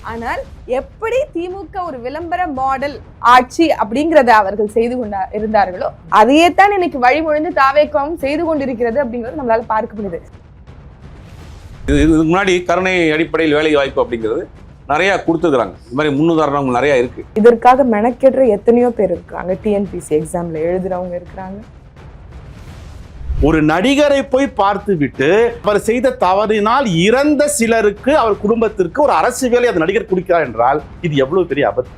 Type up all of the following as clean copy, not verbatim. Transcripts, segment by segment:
ஆனால் எப்படி திமுக ஒரு விளம்பர மாடல் ஆட்சி அப்படிங்கறத அவர்கள் செய்து இருந்தார்களோ அதையே தான் இன்னைக்கு வழிமொழிந்து தாவேக்காவும் செய்து கொண்டிருக்கிறது அப்படிங்கிறது நம்மளால பார்க்க முடியுது. இதுக்கு முன்னாடி கருணை அடிப்படையில் வேலை வாய்ப்பு அப்படிங்கிறது நிறைய கொடுத்துருக்காங்க. இந்த மாதிரி முன்னுதாரணங்கள் நிறைய இருக்கு. இதற்காக மெனக்கெடுற எத்தனையோ பேர் இருக்கிறாங்க. டிஎன்பிசி எக்ஸாம்ல எழுதுறவங்க இருக்கிறாங்க. ஒரு நடிகரை போய் பார்த்து விட்டு அவர் செய்த தவறினால் இறந்த சிலருக்கு அவர் குடும்பத்திற்கு ஒரு அரசு வேலை அந்த நடிகர் கொடுக்கிறார் என்றால் இது எவ்வளவு பெரிய ஆபத்து.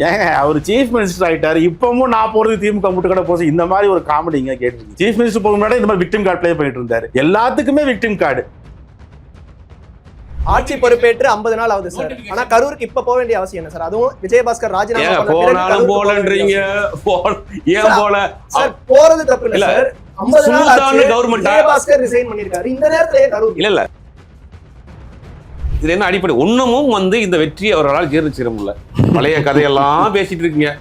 ஏங்க அவர் சீஃப் மினிஸ்டர் ஆயிட்டாரு, இப்பவும் நான் போறது திமுக முட்டுக்கடை போச்சு, இந்த மாதிரி ஒரு காமெடிங்க கேட்டு. சீஃப் மினிஸ்டர் போக முன்னாடி இந்த மாதிரி விக்டிம் கார்டு பிளே பண்ணிட்டு இருந்தாரு. எல்லாத்துக்குமே விக்டிம் கார்டு. ஆட்சி பொறுப்பேற்று 50 நாள் ஆகுது சார். ஆனா கரூருக்கு இப்ப போக வேண்டிய அவசியம் என்ன சார்? அதுவும் விஜயபாஸ்கர் ராஜினாமா போனாலும் போலன்றீங்க. ஏன் போல சார்? போறது தப்பு இல்ல சார். 50 நாள் ஆச்சு கவர்மெண்ட் விஜயபாஸ்கர் ரிசைன் பண்ணிருக்காரு. இந்த நேரத்துல கரூர் இல்ல இது என்ன அடிப்படை? ஒண்ணுமும் இந்த வெற்றி அவர்களால் ஜீர்ணிச்சிட முடியல. பழைய கதையெல்லாம் பேசிட்டு இருக்கீங்க.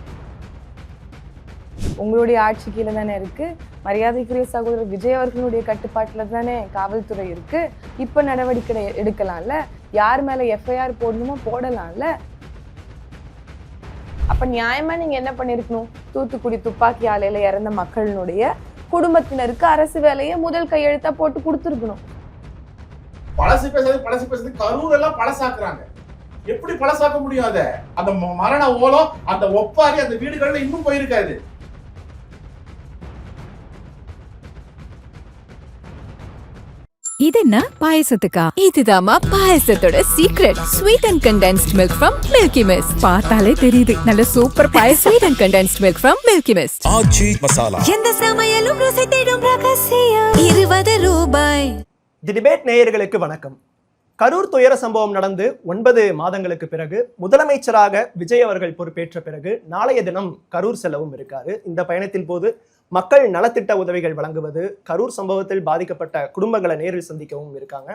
உங்களுடைய ஆட்சி கீழே தானே இருக்கு. மரியாதைக்குரிய சகோதரர் விஜய் அவர்களுடைய கட்டுப்பாட்டுல தானே காவல்துறை இருக்கு. இப்ப நடவடிக்கை எடுக்கலாம்ல. யார் மேல எஃப்ஐஆர் போடணுமோ போடலாம்ல. அப்ப நியாயமா நீங்க என்ன பண்ணிருக்கணும்? தூத்துக்குடி துப்பாக்கி ஆலையில இறந்த மக்களினுடைய குடும்பத்தினருக்கு அரசு வேலையை முதல் கையெழுத்தா போட்டு கொடுத்துருக்கணும். பழசு பேசுறது கரூர் எல்லாம் பழசாக்குறாங்க. எப்படி பழசாக்க முடியும்? அத அந்த மரண ஓலம், அந்த ஒப்பாரி அந்த வீடுகள்ல இன்னும் போயிருக்காது. இது என்ன பாயசத்துக்கா? இதுதாமா பாயசத்தோட secret. Sweet and condensed milk from Milky Mist. பார்த்தாலே தெரியுது நல்ல சூப்பர் பாயசம். Sweet and condensed milk from Milky Mist. Aachi Masala. எந்த சமையலும் ருசி தேடும் ரகசியம். 20 ரூபாய். தி டிபேட் நேயர்களுக்கு வணக்கம். கரூர் துயர சம்பவம் நடந்து 9 மாதங்களுக்கு பிறகு முதலமைச்சராக விஜய் அவர்கள் பொறுப்பேற்ற பிறகு நாளைய தினம் கரூர் செல்லவும் இருக்காரு. இந்த பயணத்தின் போது மக்கள் நலத்திட்ட உதவிகள் வழங்குவது, கரூர் சம்பவத்தில் பாதிக்கப்பட்ட குடும்பங்களை நேரில் சந்திக்கவும் இருக்காங்க.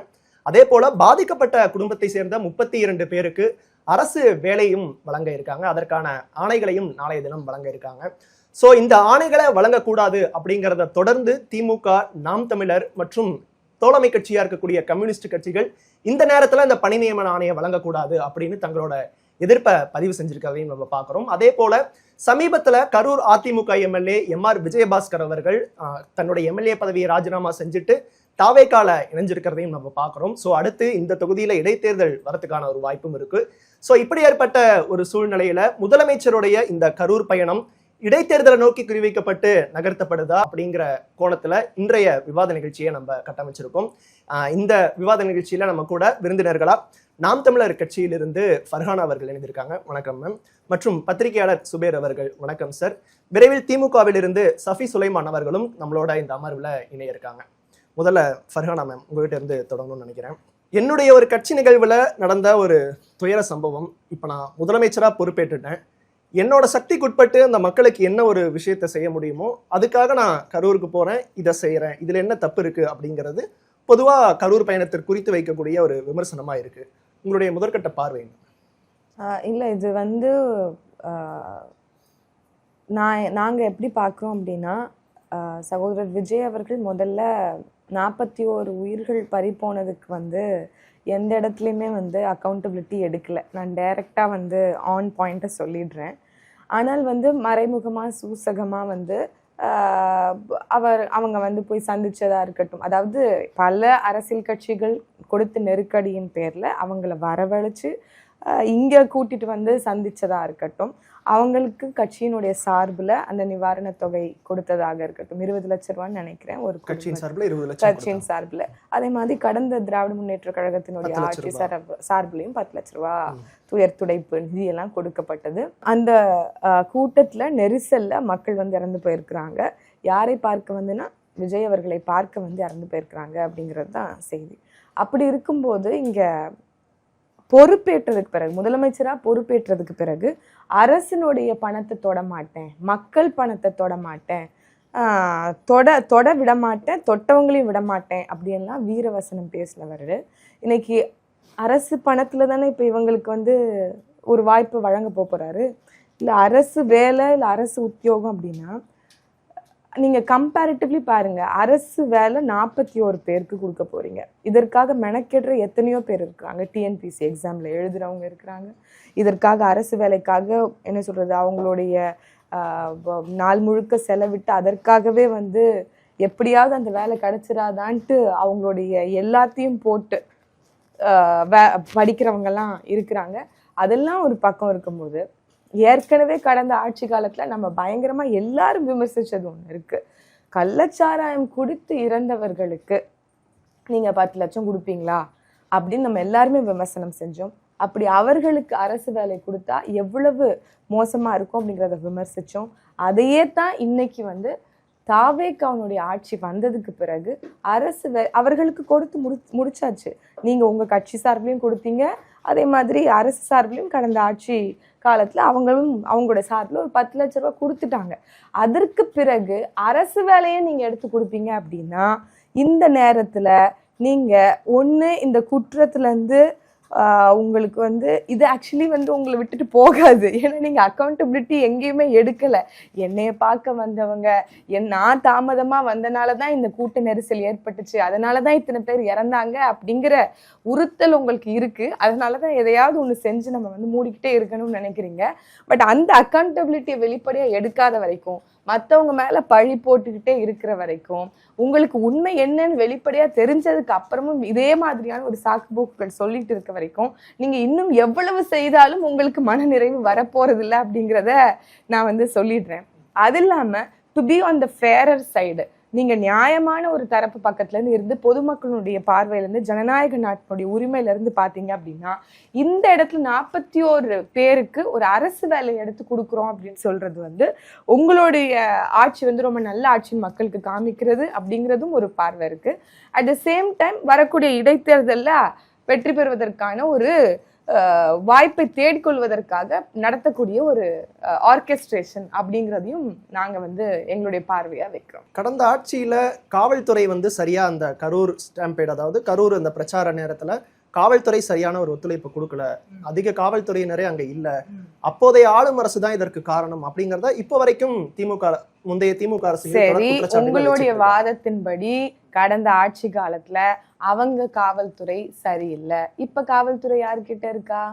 அதே போல பாதிக்கப்பட்ட குடும்பத்தை சேர்ந்த 32 பேருக்கு அரசு வேலையும் வழங்க இருக்காங்க. அதற்கான ஆணைகளையும் நாளைய தினம் வழங்க இருக்காங்க. ஸோ இந்த ஆணைகளை வழங்கக்கூடாது அப்படிங்கிறத தொடர்ந்து திமுக, நாம் தமிழர் மற்றும் தோழமை கட்சியா இருக்கக்கூடிய கம்யூனிஸ்ட் கட்சிகள் இந்த நேரத்துல இந்த பணி நியமன ஆணையை வழங்கக்கூடாது அப்படின்னு தங்களோட எதிர்ப்பை பதிவு செஞ்சிருக்கிறதையும் நம்ம பார்க்கிறோம். அதே போல சமீபத்துல கரூர் அதிமுக எம்எல்ஏ எம்ஆர் விஜயபாஸ்கர் அவர்கள் தன்னுடைய எம்எல்ஏ பதவியை ராஜினாமா செஞ்சுட்டு தாவேக்கால இணைஞ்சிருக்கிறதையும் நம்ம பார்க்கிறோம். ஸோ அடுத்து இந்த தொகுதியில இடைத்தேர்தல் வரதுக்கான ஒரு வாய்ப்பும் இருக்கு. ஸோ இப்படி ஏற்பட்ட ஒரு சூழ்நிலையில முதலமைச்சருடைய இந்த கரூர் பயணம் இடைத்தேர்தலை நோக்கி குறிவைக்கப்பட்டு நகர்த்தப்படுதா அப்படிங்கிற கோணத்துல இன்றைய விவாத நிகழ்ச்சியை நம்ம கட்டமைச்சிருக்கோம். இந்த விவாத நிகழ்ச்சியில நம்ம கூட விருந்தினர்களா நாம் தமிழர் கட்சியிலிருந்து ஃபர்ஹானா அவர்கள் இணைந்திருக்காங்க. வணக்கம் மேம். மற்றும் பத்திரிகையாளர் சுபேர் அவர்கள். வணக்கம் சார். விரைவில் திமுகவில் இருந்து சஃபி சுலைமான் அவர்களும் நம்மளோட இந்த அமர்வுல இணைய இருக்காங்க. முதல்ல ஃபர்ஹானா மேம், உங்ககிட்ட இருந்து தொடங்கணும்னு நினைக்கிறேன். என்னுடைய ஒரு கட்சி நிகழ்வுல நடந்த ஒரு துயர சம்பவம். இப்ப நான் முதலமைச்சரா பொறுப்பேற்றுட்டேன். என்னோட சக்திக்குட்பட்டு அந்த மக்களுக்கு என்ன ஒரு விஷயத்த செய்ய முடியுமோ அதுக்காக நான் கரூருக்கு போறேன், இதை செய்யறேன், இதுல என்ன தப்பு இருக்கு அப்படிங்கிறது பொதுவா கரூர் பயணத்திற்கு குறித்து வைக்கக்கூடிய ஒரு விமர்சனமா இருக்கு. உங்களுடைய முதற்கட்ட பார்வை? இல்ல, இது நாங்க எப்படி பார்க்குறோம் அப்படின்னா, சகோதரர் விஜய் அவர்கள் முதல்ல 41 உயிர்கள் பறிப்போனதுக்கு எந்த இடத்துலையுமே அக்கௌண்டபிலிட்டி எடுக்கல. நான் டைரக்டா ஆன் பாயிண்ட்டை சொல்லிடுறேன். ஆனால் மறைமுகமாக சூசகமாக அவங்க போய் சந்திச்சதா இருக்கட்டும், அதாவது பல அரசியல் கட்சிகள் கொடுத்த நெருக்கடியின் பேர்ல அவங்கள வரவழைச்சு இங்க கூட்டிட்டு சந்திச்சதா இருக்கட்டும், அவங்களுக்கு கட்சியினுடைய சார்புல அந்த நிவாரண தொகை கொடுத்ததாக இருக்கட்டும், 20 லட்சம் ரூபான்னு நினைக்கிறேன் ஒரு கட்சியின் சார்புல. அதே மாதிரி கடந்த திராவிட முன்னேற்ற கழகத்தினுடைய ஆட்சி சார்புலையும் 10 லட்சம் ரூபாய் துயர் துடைப்பு நிதி எல்லாம் கொடுக்கப்பட்டது. அந்த கூட்டத்துல நெரிசல்ல மக்கள் இறந்து போயிருக்கிறாங்க. யாரை பார்க்க விஜய் அவர்களை பார்க்க இறந்து போயிருக்கிறாங்க அப்படிங்கிறது தான் செய்தி. அப்படி இருக்கும்போது இங்க பொறுப்பேற்றதுக்கு பிறகு, முதலமைச்சரா பொறுப்பேற்றதுக்கு பிறகு அரசினுடைய பணத்தை தொட மாட்டேன், மக்கள் பணத்தை தொட மாட்டேன், தொட விட மாட்டேன், தொட்டவங்களையும் விட மாட்டேன் அப்படின்லாம் வீரவசனம் பேசினவர் இன்னைக்கு அரசு பணத்துல தானே இப்ப இவங்களுக்கு ஒரு வாய்ப்பு வழங்க போறாரு. இல்ல அரசு வேலை, இல்ல அரசு உத்தியோகம் அப்படின்னா நீங்க கம்பேரிட்டிவ்லி பாருங்க, அரசு வேலை 41 பேருக்கு கொடுக்க போறீங்க. இதற்காக மெனக்கெடுற எத்தனையோ பேர் இருக்கிறாங்க. டிஎன்பிசி எக்ஸாம்ல எழுதுறவங்க இருக்கிறாங்க. இதற்காக அரசு வேலைக்காக என்ன சொல்றது, அவங்களுடைய நாள் முழுக்க செலவிட்டு அதற்காகவே வந்து எப்படியாவது அந்த வேலை கிடைச்சிடாதான்ட்டு அவங்களுடைய எல்லாத்தையும் போட்டு படிக்கிறவங்கெல்லாம் இருக்கிறாங்க. அதெல்லாம் ஒரு பக்கம் இருக்கும்போது, ஏற்கனவே கடந்த ஆட்சி காலத்துல நம்ம பயங்கரமா எல்லாரும் விமர்சிச்சது ஒண்ணு இருக்கு. கள்ளச்சாராயம் குடித்து இறந்தவர்களுக்கு நீங்க 10 லட்சம் கொடுப்பீங்களா அப்படின்னு நம்ம எல்லாருமே விமர்சனம் செஞ்சோம். அப்படி அவர்களுக்கு அரசு வேலை கொடுத்தா எவ்வளவு மோசமா இருக்கும் அப்படிங்கிறத விமர்சிச்சோம். அதையே தான் இன்னைக்கு வந்து தாவேக்காவுடைய ஆட்சி வந்ததுக்கு பிறகு அரசு அவர்களுக்கு கொடுத்து முடிச்சாச்சு. நீங்க உங்க கட்சி சார்பிலையும் கொடுத்தீங்க, அதே மாதிரி அரசு சார்பிலையும் கடந்த ஆட்சி காலத்துல அவங்களோட சார்பில் ஒரு 10 லட்ச ரூபாய் கொடுத்துட்டாங்க. அதற்கு பிறகு அரசு வேலையை நீங்க எடுத்து கொடுப்பீங்க அப்படின்னா இந்த நேரத்துல நீங்க ஒண்ணு இந்த குற்றத்துல இருந்து உங்களுக்கு வந்து இது ஆக்சுவலி வந்து உங்களை விட்டுட்டு போகாது. ஏன்னா நீங்க அக்கௌண்டபிலிட்டி எங்கேயுமே எடுக்கல. என்னைய பார்க்க வந்தவங்க நான் தாமதமா வந்தனாலதான் இந்த கூட்ட நெரிசல் ஏற்பட்டுச்சு, அதனாலதான் இத்தனை பேர் இறந்தாங்க அப்படிங்கிற உறுத்தல் உங்களுக்கு இருக்கு. அதனாலதான் எதையாவது ஒண்ணு செஞ்சு நம்ம வந்து மூடிக்கிட்டே இருக்கணும்னு நினைக்கிறீங்க. பட் அந்த அக்கௌண்டபிலிட்டியை வெளிப்படையா எடுக்காத வரைக்கும், மற்றவங்க மேல பழி போட்டுக்கிட்டே இருக்கிற வரைக்கும், உங்களுக்கு உண்மை என்னன்னு வெளிப்படையா தெரிஞ்சதுக்கு அப்புறமும் இதே மாதிரியான ஒரு சாக்குப்போக்குகள் சொல்லிட்டு இருக்க வரைக்கும் நீங்க இன்னும் எவ்வளவு செய்தாலும் உங்களுக்கு மன நிறைவு வரப்போறது இல்லை அப்படிங்கிறத நான் வந்து சொல்லிடுறேன். அது இல்லாம to be on the fairer side, நீங்க நியாயமான ஒரு தரப்பு பக்கத்துல இருந்து பொதுமக்களுடைய பார்வையில இருந்து ஜனநாயக நாட்டினுடைய உரிமையில இருந்து பாத்தீங்க அப்படின்னா, இந்த இடத்துல 41 பேருக்கு ஒரு அரசு வேலையை எடுத்து கொடுக்குறோம் அப்படின்னு சொல்றது வந்து உங்களுடைய ஆட்சி வந்து ரொம்ப நல்ல ஆட்சின்னு மக்களுக்கு காமிக்கிறது அப்படிங்கிறதும் ஒரு பார்வை இருக்கு. அட் த சேம் டைம் வரக்கூடிய இடைத்தேர்தல்ல வெற்றி பெறுவதற்கான ஒரு வாய்ப்பை தேடிக்கொள்வதற்காக நடத்தக்கூடிய ஒரு ஆர்கெஸ்ட்ரேஷன் அப்படிங்கிறதையும் நாங்க வந்து எங்களுடைய பார்வையா வைக்கிறோம். கடந்த ஆட்சியில காவல்துறை வந்து சரியா அந்த கரூர் ஸ்டாம்பேட், அதாவது கரூர் அந்த பிரச்சார நேரத்துல காவல்துறை சரியான ஒரு ஒத்துழைப்பு கொடுக்கல, அதிக காவல்துறையினரே அங்க இல்ல, அப்போதைய ஆளும் அரசு தான் இதற்கு காரணம் அப்படிங்கறத இப்ப வரைக்கும் முந்தைய திமுக அரசு. சரி, உங்களுடைய வாதத்தின்படி கடந்த ஆட்சி காலத்துல அவங்க காவல்துறை சரியில்லை. இப்ப காவல்துறை யாருக்கிட்ட இருக்கா?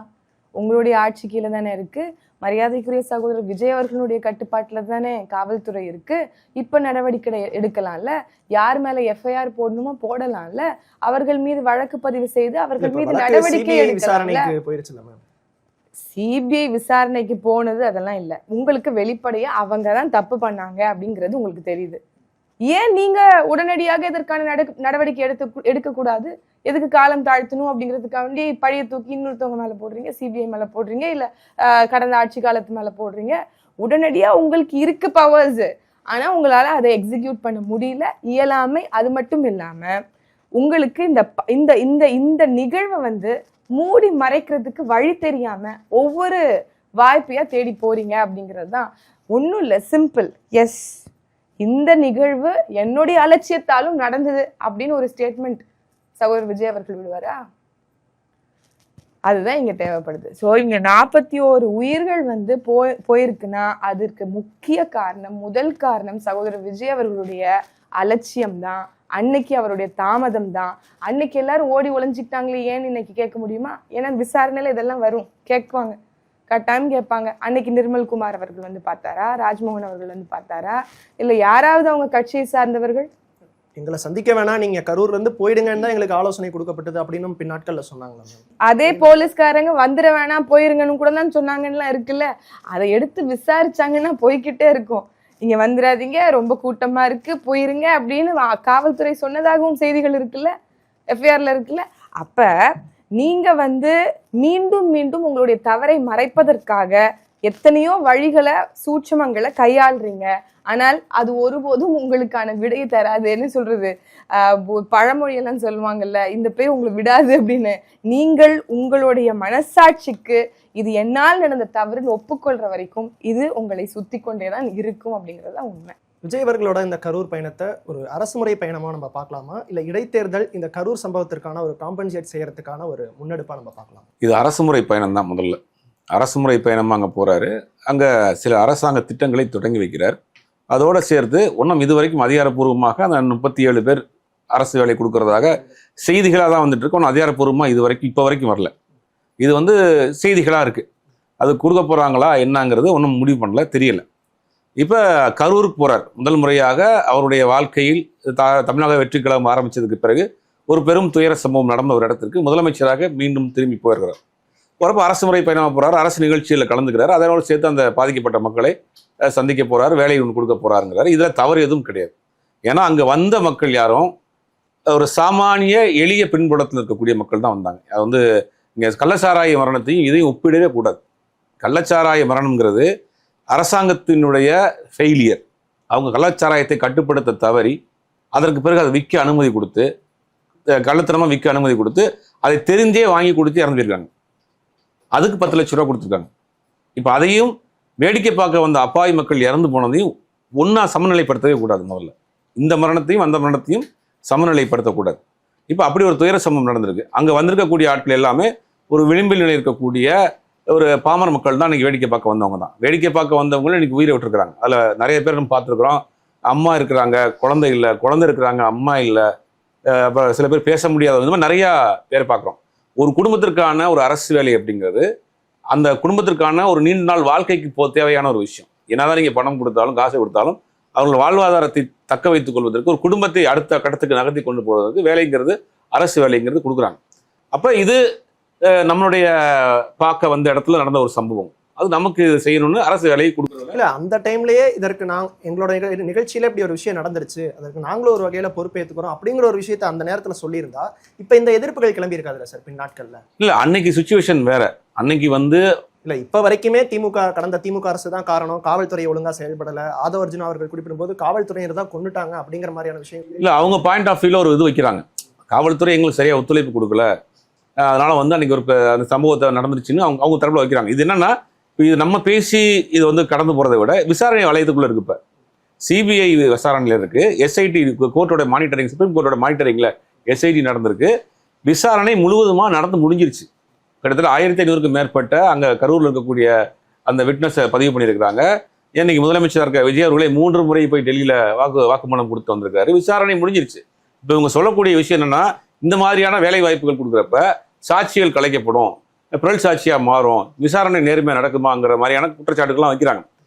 உங்களுடைய ஆட்சி கீழே தானே இருக்கு. மரியாதைக்குரிய சகோதரர் விஜய் அவர்களுடைய கட்டுப்பாட்டுல தானே காவல்துறை இருக்கு. இப்ப நடவடிக்கை எடுக்கலாம்ல, யார் மேல எஃப்ஐஆர் போடணுமோ போடலாம்ல, அவர்கள் மீது வழக்கு பதிவு செய்து அவர்கள் மீது நடவடிக்கை எடுக்கலாம்ல. சிபிஐ விசாரணைக்கு போனது அதெல்லாம் இல்ல. உங்களுக்கு வெளிப்படையா அவங்கதான் தப்பு பண்ணாங்க அப்படிங்கிறது உங்களுக்கு தெரியுது. ஏன் நீங்க உடனடியாக இதற்கான நடவடிக்கை எடுக்க கூடாது? எதுக்கு காலம் தாழ்த்தணும் அப்படிங்கிறதுக்காண்டி பழைய தூக்கி இன்னொருத்தவங்க மேல போடுறீங்க, சிபிஐ மேல போடுறீங்க, இல்ல கடந்த ஆட்சி காலத்து மேல போடுறீங்க. உடனடியா உங்களுக்கு இருக்கு பவர்ஸ், ஆனா உங்களால அதை எக்ஸிக்யூட் பண்ண முடியல, இயலாமை. அது மட்டும் இல்லாம உங்களுக்கு இந்த இந்த இந்த நிகழ்வை வந்து மூடி மறைக்கிறதுக்கு வழி தெரியாம ஒவ்வொரு வாய்ப்பையா தேடி போறீங்க அப்படிங்கிறது தான். ஒன்றும் இல்லை, சிம்பிள். எஸ், இந்த நிகழ்வு என்னுடைய அலட்சியத்தாலும் நடந்தது அப்படின்னு ஒரு ஸ்டேட்மெண்ட் சகோதரர் விஜய் அவர்கள் விடுவாரா? அதுதான் இங்க தேவைப்படுது. ஸோ இங்க 41 உயிர்கள் வந்து போயிருக்குன்னா அதற்கு முக்கிய காரணம், முதல் காரணம் சகோதரர் விஜய் அவர்களுடைய அலட்சியம் தான். அன்னைக்கு அவருடைய தாமதம் தான். அன்னைக்கு எல்லாரும் ஓடி ஒளிஞ்சிக்கிட்டாங்களே ஏன்னு இன்னைக்கு கேட்க முடியுமா? ஏன்னா விசாரணையில இதெல்லாம் வரும், கேட்குவாங்க, கட்டாயம் கேட்பாங்க. அன்னைக்கு நிர்மல்குமார் அவர்கள் வந்து பார்த்தாரா? ராஜ்மோகன் அவர்கள் வந்து பார்த்தாரா? இல்ல யாராவது அவங்க கட்சியை சார்ந்தவர்கள் எங்களை சந்திக்க வேணாம், நீங்க கரூர்ல இருந்து போயிடுங்கன்னு தான் எங்களுக்கு ஆலோசனை கொடுக்கப்பட்டது அப்படின்னு பின்னாட்கள்ல சொன்னாங்களா? அதே போலீஸ்காரங்க வந்துட வேணாம் போயிருங்கன்னு கூட தான் சொன்னாங்கன்னு இருக்குல்ல. அதை எடுத்து விசாரிச்சாங்கன்னா போய்கிட்டே இருக்கும். இங்க வந்துடாதீங்க, ரொம்ப கூட்டமா இருக்கு, போயிருங்க அப்படின்னு காவல்துறை சொன்னதாகவும் செய்திகள் இருக்குல்ல, எஃப்ஐஆர்ல இருக்குல்ல. அப்ப நீங்க வந்து மீண்டும் மீண்டும் உங்களுடைய தவறை மறைப்பதற்காக எத்தனையோ வழிகளை, சூட்சமங்களை கையாளுறீங்க. ஆனால் அது ஒருபோதும் உங்களுக்கான விடையை தராதுன்னு சொல்றது. பழமொழியெல்லாம் சொல்லுவாங்கல்ல, இந்த பேர் உங்களை விடாது அப்படின்னு. நீங்கள் உங்களுடைய மனசாட்சிக்கு இது என்னால் நடந்த தவறுன்னு ஒப்புக்கொள்ற வரைக்கும் இது உங்களை சுத்தி கொண்டேதான் இருக்கும் அப்படிங்கறதுதான் உண்மை. விஜய் அவர்களோட இந்த கரூர் பயணத்தை ஒரு அரசுமுறை பயணமா நம்ம பார்க்கலாமா, இல்ல இடைத்தேர்தல் இந்த கரூர் சம்பவத்திற்கான ஒரு காம்பன்சேட் செய்யறதுக்கான ஒரு முன்னெடுப்பா நம்ம பார்க்கலாம்? இது அரசுமுறை பயணம் தான். முதல்ல அரசுமுறை பயணமா அங்க போறாரு. அங்க சில அரசாங்க திட்டங்களை தொடங்கி வைக்கிறார். அதோடு சேர்த்து ஒன்றும் இது வரைக்கும் அதிகாரப்பூர்வமாக அந்த 37 பேர் அரசு வேலை கொடுக்கறதாக செய்திகளாக தான் வந்துட்டு இருக்கு. ஒன்றும் அதிகாரப்பூர்வமாக இது வரைக்கும் இப்போ வரைக்கும் வரல. இது வந்து செய்திகளாக இருக்குது. அது கொடுக்க போகிறாங்களா என்னங்கிறது ஒன்றும் முடிவு பண்ணல, தெரியல. இப்போ கரூருக்கு போகிறார். முதல் முறையாக அவருடைய வாழ்க்கையில் தமிழக வெற்றி கழகம் ஆரம்பித்ததுக்கு பிறகு ஒரு பெரும் துயர சம்பவம் நடந்த ஒரு இடத்திற்கு முதலமைச்சராக மீண்டும் திரும்பி போயிருக்கிறார். போகிறப்ப அரசு முறை பயணமாக போகிறார், அரசு நிகழ்ச்சியில் கலந்துக்கிறார். அதனோடு சேர்த்து அந்த பாதிக்கப்பட்ட மக்களை சந்திக்க போகிறார், வேலை ஒன்று கொடுக்க போகிறாருங்கிறார். இதில் தவறு எதுவும் கிடையாது. ஏன்னா அங்கே வந்த மக்கள் யாரும் ஒரு சாமானிய எளிய பின்புலத்தில் இருக்கக்கூடிய மக்கள் தான் வந்தாங்க. அது வந்து இங்கே கள்ளச்சாராய மரணத்தையும் இதையும் ஒப்பிடவே கூடாது. கள்ளச்சாராய மரணம்ங்கிறது அரசாங்கத்தினுடைய ஃபெயிலியர். அவங்க கள்ளச்சாராயத்தை கட்டுப்படுத்த தவறி அதற்கு பிறகு அதை விற்க அனுமதி கொடுத்து, கள்ளத்தனமாக விற்க அனுமதி கொடுத்து, அதை தெரிஞ்சே வாங்கி கொடுத்து இறந்துருக்காங்க. அதுக்கு 10 லட்ச ரூபா கொடுத்துருக்காங்க. இப்போ அதையும் வேடிக்கை பார்க்க வந்த அப்பாவி மக்கள் இறந்து போனதையும் ஒன்றா சமநிலைப்படுத்தவே கூடாது. முதல்ல இந்த மரணத்தையும் அந்த மரணத்தையும் சமநிலைப்படுத்தக்கூடாது. இப்போ அப்படி ஒரு துயர சம்பவம் நடந்திருக்கு. அங்கே வந்திருக்கக்கூடிய ஆட்கள் எல்லாமே ஒரு விளிம்பில் நிலை இருக்கக்கூடிய ஒரு பாமர மக்கள் தான் இன்றைக்கி வேடிக்கை பார்க்க வந்தவங்க தான். வேடிக்கை பார்க்க வந்தவங்களும் இன்றைக்கி உயிரை விட்டுருக்குறாங்க. அதில் நிறைய பேர் நம்ம பார்த்துருக்குறோம். அம்மா இருக்கிறாங்க, குழந்தை இல்லை, குழந்தை இருக்கிறாங்க, அம்மா இல்லை, அப்புறம் சில பேர் பேச முடியாத, இந்த மாதிரி நிறையா பேர் பார்க்குறோம். ஒரு குடும்பத்திற்கான ஒரு அரசு வேலை அப்படிங்கிறது அந்த குடும்பத்திற்கான ஒரு நீண்ட நாள் வாழ்க்கைக்கு தேவையான ஒரு விஷயம். என்னதான் நீங்கள் பணம் கொடுத்தாலும் காசை கொடுத்தாலும் அவர்கள் வாழ்வாதாரத்தை தக்க வைத்துக் கொள்வதற்கு, ஒரு குடும்பத்தை அடுத்த கட்டத்துக்கு நகர்த்தி கொண்டு போவதற்கு வேலைங்கிறது, அரசு வேலைங்கிறது கொடுக்குறாங்க. அப்போ இது நம்மளுடைய பார்க்க வந்த இடத்துல நடந்த ஒரு சம்பவம். அது நமக்கு செய்யணும்னு அரசு வேலையை கொடுக்குறது இல்லை. அந்த டைம்லேயே இதற்கு எங்களோட நிகழ்ச்சியில் இப்படி ஒரு விஷயம் நடந்துருச்சு, அதற்கு நாங்களும் ஒரு வகையில் பொறுப்பேற்றுக்கிறோம் அப்படிங்கிற ஒரு விஷயத்தை அந்த நேரத்தில் சொல்லியிருந்தா இப்போ இந்த எதிர்ப்புகள் கிளம்பி இருக்காதுல்ல சார் பின் நாட்களில்? இல்லை, அன்னைக்கு சுச்சுவேஷன் வேற. அன்னைக்கு வந்து இல்லை, இப்போ வரைக்குமே கடந்த திமுக அரசு தான் காரணம், காவல்துறை ஒழுங்காக செயல்படலை, ஆதவ அர்ஜுனா அவர்கள் குறிப்பிடும்போது காவல்துறையினர் தான் கொண்டுட்டாங்க அப்படிங்கிற மாதிரியான விஷயம். இல்லை, அவங்க பாயிண்ட் ஆஃப் வியூவில் ஒரு இது வைக்கிறாங்க. காவல்துறை எங்களுக்கு சரியாக ஒத்துழைப்பு கொடுக்கல, அதனால வந்து அன்னைக்கு ஒரு அந்த சம்பவத்தை நடந்துருச்சுன்னு அவங்க தரப்புல வைக்கிறாங்க. இது என்னன்னா, இது நம்ம பேசி இது வந்து கடந்து போகிறத விட விசாரணை வளையத்துக்குள்ளே இருக்குது. இப்போ சிபிஐ விசாரணையில் இருக்குது, எஸ்ஐடி கோர்ட்டோட மானிட்டரிங், சுப்ரீம் கோர்ட்டோட மானிட்டரிங்கில் எஸ்ஐடி நடந்திருக்கு. விசாரணை முழுவதுமாக நடந்து முடிஞ்சிருச்சு. கிட்டத்தட்ட 1500க்கும் மேற்பட்ட அங்கே கரூரில் இருக்கக்கூடிய அந்த விட்னஸை பதிவு பண்ணியிருக்கிறாங்க. இன்னைக்கு முதலமைச்சர் இருக்க விஜய் அவர்களே 3 முறை போய் டெல்லியில் வாக்குமூலம் கொடுத்து வந்திருக்காரு. விசாரணை முடிஞ்சிருச்சு. இப்போ இவங்க சொல்லக்கூடிய விஷயம் என்னன்னா, இந்த மாதிரியான வேலை வாய்ப்புகள் கொடுக்குறப்ப சாட்சிகள் கலைக்கப்படும், புரள் சாட்சியாக மாறும், விசாரணை நேர்மையாக நடக்குமாங்கிற மாதிரியான குற்றச்சாட்டுகள்லாம் வைக்கிறாங்க.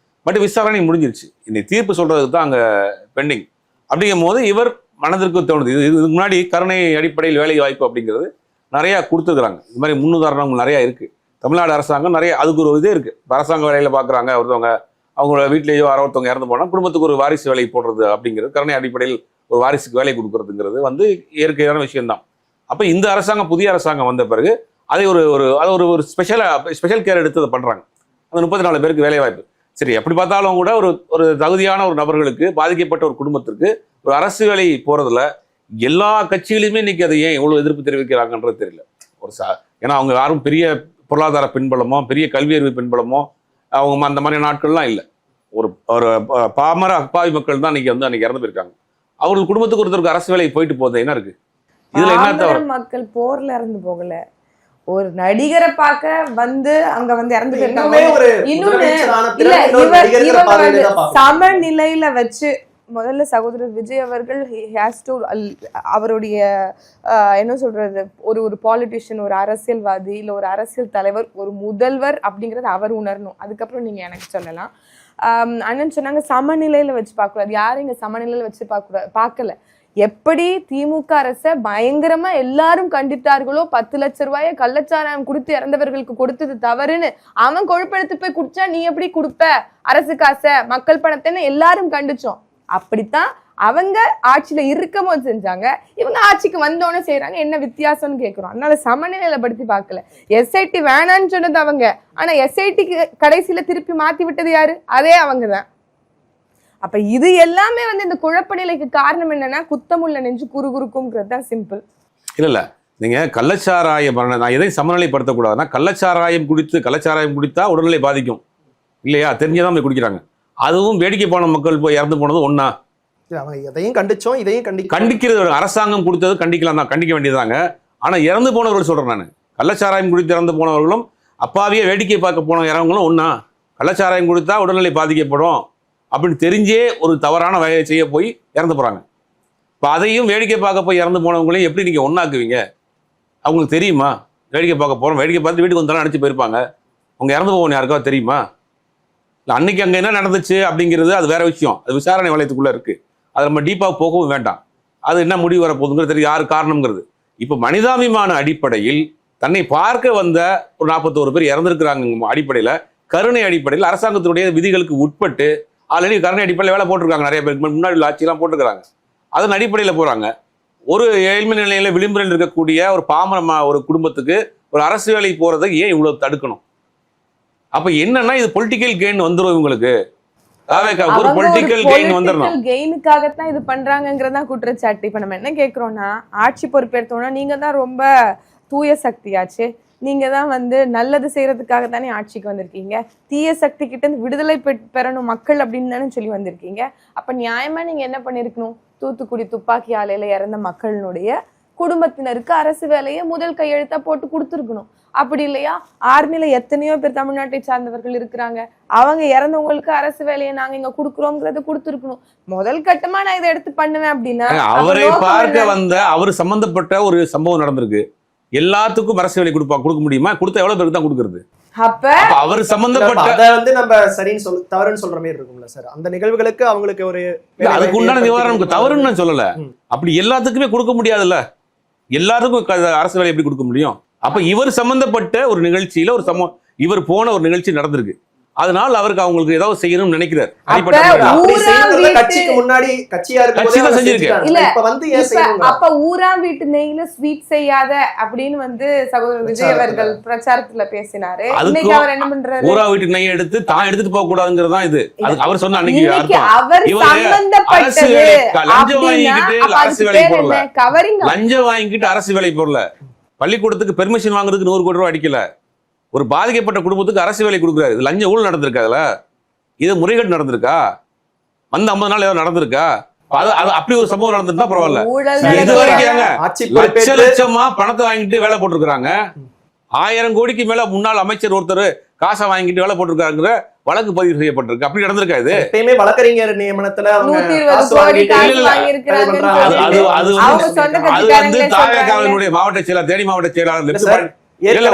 பட் விசாரணை முடிஞ்சிருச்சு. இன்னைக்கு தீர்ப்பு சொல்றதுக்கு தான் அங்கே பெண்டிங். அப்படிங்கும் போது இவர் மனதிற்கு தோணுது, இதுக்கு முன்னாடி கருணை அடிப்படையில் வேலை வாய்ப்பு அப்படிங்கிறது நிறையா கொடுத்துருக்குறாங்க. இது மாதிரி முன்னுதாரணங்கள் நிறையா இருக்குது. தமிழ்நாடு அரசாங்கம் நிறைய அதுக்கு ஒரு இதே இருக்குது. அரசாங்க வேலையில் பார்க்குறாங்க ஒருத்தவங்க, அவங்களோட வீட்டிலேயோ யாரோ ஒருத்தவங்க இறந்து போனால் குடும்பத்துக்கு ஒரு வாரிசு வேலை போடுறது அப்படிங்கிறது, கருணை அடிப்படையில் ஒரு வாரிசுக்கு வேலை கொடுக்கறதுங்கிறது வந்து இயற்கையான விஷயம்தான். அப்போ இந்த அரசாங்கம், புதிய அரசாங்கம் வந்த பிறகு அதை ஒரு ஸ்பெஷல் கேர் எடுத்து அதை பண்ணுறாங்க. அந்த 34 பேருக்கு வேலை வாய்ப்பு. சரி, எப்படி பார்த்தாலும் கூட ஒரு தகுதியான ஒரு நபர்களுக்கு, பாதிக்கப்பட்ட ஒரு குடும்பத்திற்கு ஒரு அரசு வேலை போகிறதுல எல்லா கட்சிகளுமே இன்னைக்கு அதை ஏன் எவ்வளோ எதிர்ப்பு தெரிவிக்கிறாங்கன்றது தெரியல. ஏன்னா அவங்க யாரும் பெரிய பொருளாதார பின்பலமோ பெரிய கல்வியறிவு பின்பலமோ அவங்க அந்த மாதிரி நாட்கள்லாம் இல்லை. ஒரு பாமர அப்பாவி மக்கள் தான் அன்னைக்கு இறந்து போயிருக்காங்க. அவர்கள் குடும்பத்துக்கு ஒருத்தருக்கு அரசு வேலை போயிட்டு போகுது, என்ன இருக்கு இதுல? என்ன மக்கள் போர்ல இறந்து போகல, ஒரு நடிகரை பார்க்க வந்து அங்க வந்து இறந்து போயிருக்காங்க. சமநிலையில வச்சு முதல்ல சகோதரர் விஜய் அவர்கள் அவருடைய என்ன சொல்றது, ஒரு பாலிட்டிஷியன், ஒரு அரசியல்வாதி, இல்லை ஒரு அரசியல் தலைவர், ஒரு முதல்வர் அப்படிங்கறது அவர் உணரணும். அதுக்கப்புறம் நீங்க எனக்கு சொல்லலாம். அண்ணன் சொன்னாங்க சமநிலையில வச்சு பார்க்கக்கூடாது. யாரும் இங்க சமநிலையில வச்சு பார்க்கல. எப்படி திமுக அரசை பயங்கரமா எல்லாரும் கண்டித்தார்களோ, 10 லட்ச ரூபாயை கள்ளச்சாராயம் கொடுத்து இறந்தவர்களுக்கு கொடுத்தது தவறுன்னு அவன் கொழுப்பெடுத்து போய் குடிச்சா நீ எப்படி கொடுப்ப அரசு காசை, மக்கள் பணத்தைன்னு எல்லாரும் கண்டிச்சோம். அப்படித்தான் அவங்க ஆட்சியில இருக்கும் போது செஞ்சாங்க, இவங்க ஆட்சிக்கு வந்தோன்னு செய்யறாங்க. என்ன வித்தியாசம்னு கேட்கிறோம். அதனால சமநிலையில படுத்தி பார்க்கல. எஸ்ஐடி வேணான்னு சொன்னது அவங்க, ஆனா எஸ்ஐடிக்கு கடைசியில திருப்பி மாத்தி விட்டது யாரு? அதே அவங்கதான். அப்ப இது எல்லாமே வந்து இந்த குழப்ப நிலைக்கு காரணம் என்னன்னா, குத்தமுள்ள நெஞ்சு குறுகுறுக்கும்ங்கிறது தான் சிம்பிள். இல்ல நீங்க கள்ளச்சாராயம் நான் எதையும் சமநிலைப்படுத்தக்கூடாதுன்னா, கள்ளச்சாராயம் குடித்தா உடல்நிலை பாதிக்கும் இல்லையா, தெரிஞ்சதான் போய் குடிக்கிறாங்க. அதுவும் வேடிக்கை போன மக்கள் போய் இறந்து போனது ஒன்னா? எதையும் கண்டிச்சோம், இதையும் கண்டிக்கிறது அரசாங்கம் கொடுத்தது கண்டிக்கலாம் தான், கண்டிக்க வேண்டியதாங்க. ஆனா இறந்து போனவர்கள் சொல்றேன் நான், கள்ளச்சாராயம் குடித்து இறந்து போனவர்களும் அப்பாவியே வேடிக்கை பார்க்க போன இறவங்களும் ஒன்னா? கள்ளச்சாராயம் குடித்தா உடல்நிலை பாதிக்கப்படும் அப்படின்னு தெரிஞ்சே ஒரு தவறான வேலையை செய்ய போய் இறந்து போறாங்க. இப்போ அதையும் வேடிக்கை பார்க்க போய் இறந்து போனவங்களையும் எப்படி நீங்க ஒண்ணாக்குவீங்க? அவங்களுக்கு தெரியுமா? வேடிக்கை பார்க்க போறோம், வேடிக்கை பார்த்து வீட்டுக்கு வந்தாலும் அடிச்சு போயிருப்பாங்க. அவங்க இறந்து போவோம் யாருக்காவது தெரியுமா? இல்லை அன்னைக்கு அங்கே என்ன நடந்துச்சு அப்படிங்கிறது அது வேற விஷயம், அது விசாரணை வளையத்துக்குள்ள இருக்கு. அது நம்ம டீப்பாக போகவும் வேண்டாம். அது என்ன முடிவு வரப்போகுதுங்கிறது தெரியும், யார் காரணம்ங்கிறது. இப்போ மனிதாபிமான அடிப்படையில் தன்னை பார்க்க வந்த ஒரு 41 பேர் இறந்துருக்கிறாங்க அடிப்படையில், கருணை அடிப்படையில் அரசாங்கத்தினுடைய விதிகளுக்கு உட்பட்டு ஆல்ரெடி கருணை அடிப்படையில் வேலை போட்டிருக்காங்க. நிறைய பேருக்கு முன்னாடி உள்ள ஆட்சியெல்லாம் போட்டுருக்காங்க. அதன் அடிப்படையில் போகிறாங்க. ஒரு ஏழ்மை நிலையில விளிம்புறையில் இருக்கக்கூடிய ஒரு பாமரமா ஒரு குடும்பத்துக்கு ஒரு அரசு வேலை போறதுக்கு ஏன் இவ்வளவு தடுக்கணும்? அப்ப என்னன்னா இது பொலிட்டிக்கல் கெயின் வந்துரும் இவங்களுக்கு. ஒரு பொலிட்டிக்கல் கெயின் வந்துடணும். கெயினுக்காகத்தான் இது பண்றாங்கிறதா குற்றச்சாட்டு. இப்ப நம்ம என்ன கேக்குறோம்னா, ஆட்சி பொறுப்பேற்றோம்னா நீங்க தான் ரொம்ப தூய சக்தியாச்சு, நீங்க தான் வந்து நல்லது செய்யறதுக்காக தானே ஆட்சிக்கு வந்திருக்கீங்க, தீய சக்தி கிட்ட இருந்து விடுதலை பெறணும் மக்கள் அப்படின்னு தானே சொல்லி வந்திருக்கீங்க. அப்ப நியாயமா நீங்க என்ன பண்ணிருக்கணும்? தூத்துக்குடி துப்பாக்கி ஆலையில இறந்த மக்களினுடைய குடும்பத்தினருக்கு அரசு வேலையை முதல் கையெழுத்தா போட்டு கொடுத்துருக்கணும். அப்படி இல்லையா, ஆர்மில எத்தனையோ பேர் தமிழ்நாட்டை சார்ந்தவர்கள் இருக்கிறாங்க, அவங்க இறந்தவங்களுக்கு அரசு வேலையை நாங்க இங்க கொடுக்குறோம்ங்கறத கொடுத்துருக்கணும். முதல் கட்டமா நான் இதை எடுத்து பண்ணுவேன் அப்படின்னா, அவரை பார்க்க வந்த அவர் சம்பந்தப்பட்ட ஒரு சம்பவம் நடந்திருக்கு, எல்லாத்துக்கும் அரசு வேலை கொடுக்க முடியுமா? கொடுத்தா எவ்வளவு பேருக்கு தான் கொடுக்கறது? அப்ப அவர் சம்பந்தப்பட்ட அத வந்து நம்ம சரின்னு தவறுன்னு சொல்ற மாதிரி இருக்கும்ல சார். அந்த நிகழ்வுகளுக்கு அவங்களுக்கு ஒரு அதுக்கு உண்டான நிவாரணம் தவறுன்னு நான் சொல்லல. அப்படி எல்லாத்துக்குமே கொடுக்க முடியாதுல்ல, எல்லாத்துக்கும் அரசு வேலை எப்படி கொடுக்க முடியும்? அப்ப இவர் சம்பந்தப்பட்ட ஒரு நிகழ்ச்சியில ஒரு இவர் போன ஒரு நிகழ்ச்சி நடந்திருக்கு, அதனால அவருக்கு அவங்களுக்கு ஏதாவது செய்யணும்னு நினைக்கிறார். கட்சிக்கு முன்னாடி கட்சியா அப்ப ஊராம் வீட்டு நெய்ல ஸ்வீட் செய்யாத அப்படின்னு வந்து சகோதரர் விஜய் அவர்கள் பிரச்சாரத்துல பேசினாரு. இன்னைக்கு அவர் என்ன பண்றாரு? ஊரா வீட்டு நெய் எடுத்து தான் எடுத்துட்டு போக கூடாதுங்கிறது தான் இது. அவர் சொன்ன அன்னைக்கு அவர் சம்பந்தப்பட்டது லஞ்சம் வாங்கிக்கிட்டு அரசு வேலை போடல, லஞ்சம் வாங்கிக்கிட்டு அரசு வேலை போடல, பள்ளிக்கூடத்துக்கு பெர்மிஷன் வாங்குறதுக்கு 100 கோடி ரூபாய் அடிக்கல, ஒரு பாதிக்கப்பட்ட குடும்பத்துக்கு அரசு வேலை கொடுக்குறாரு. இது லஞ்ச ஊழல் நடந்திருக்கா? அதுல இது முறைகேடு நடந்திருக்கா? வந்து 50 நாள் ஏதாவது நடந்திருக்கா? அப்படி ஒரு சம்பவம் நடந்திருந்தா பரவாயில்ல. இது வரைக்கும் லட்சமா பணத்தை வாங்கிட்டு வேலை போட்டிருக்காங்க. 1000 கோடிக்கு மேல முன்னாள் அமைச்சர் ஒருத்தர் காசை வாங்கிட்டு வேலை போட்டிருக்காங்கிற வழக்கு பதிவு செய்யப்பட்டிருக்கு. அப்படி நடந்திருக்கா? இது எப்பயுமே வழக்கறிஞர் நியமனத்துல மாவட்ட செயலாளர், தேனி மாவட்ட செயலாளர்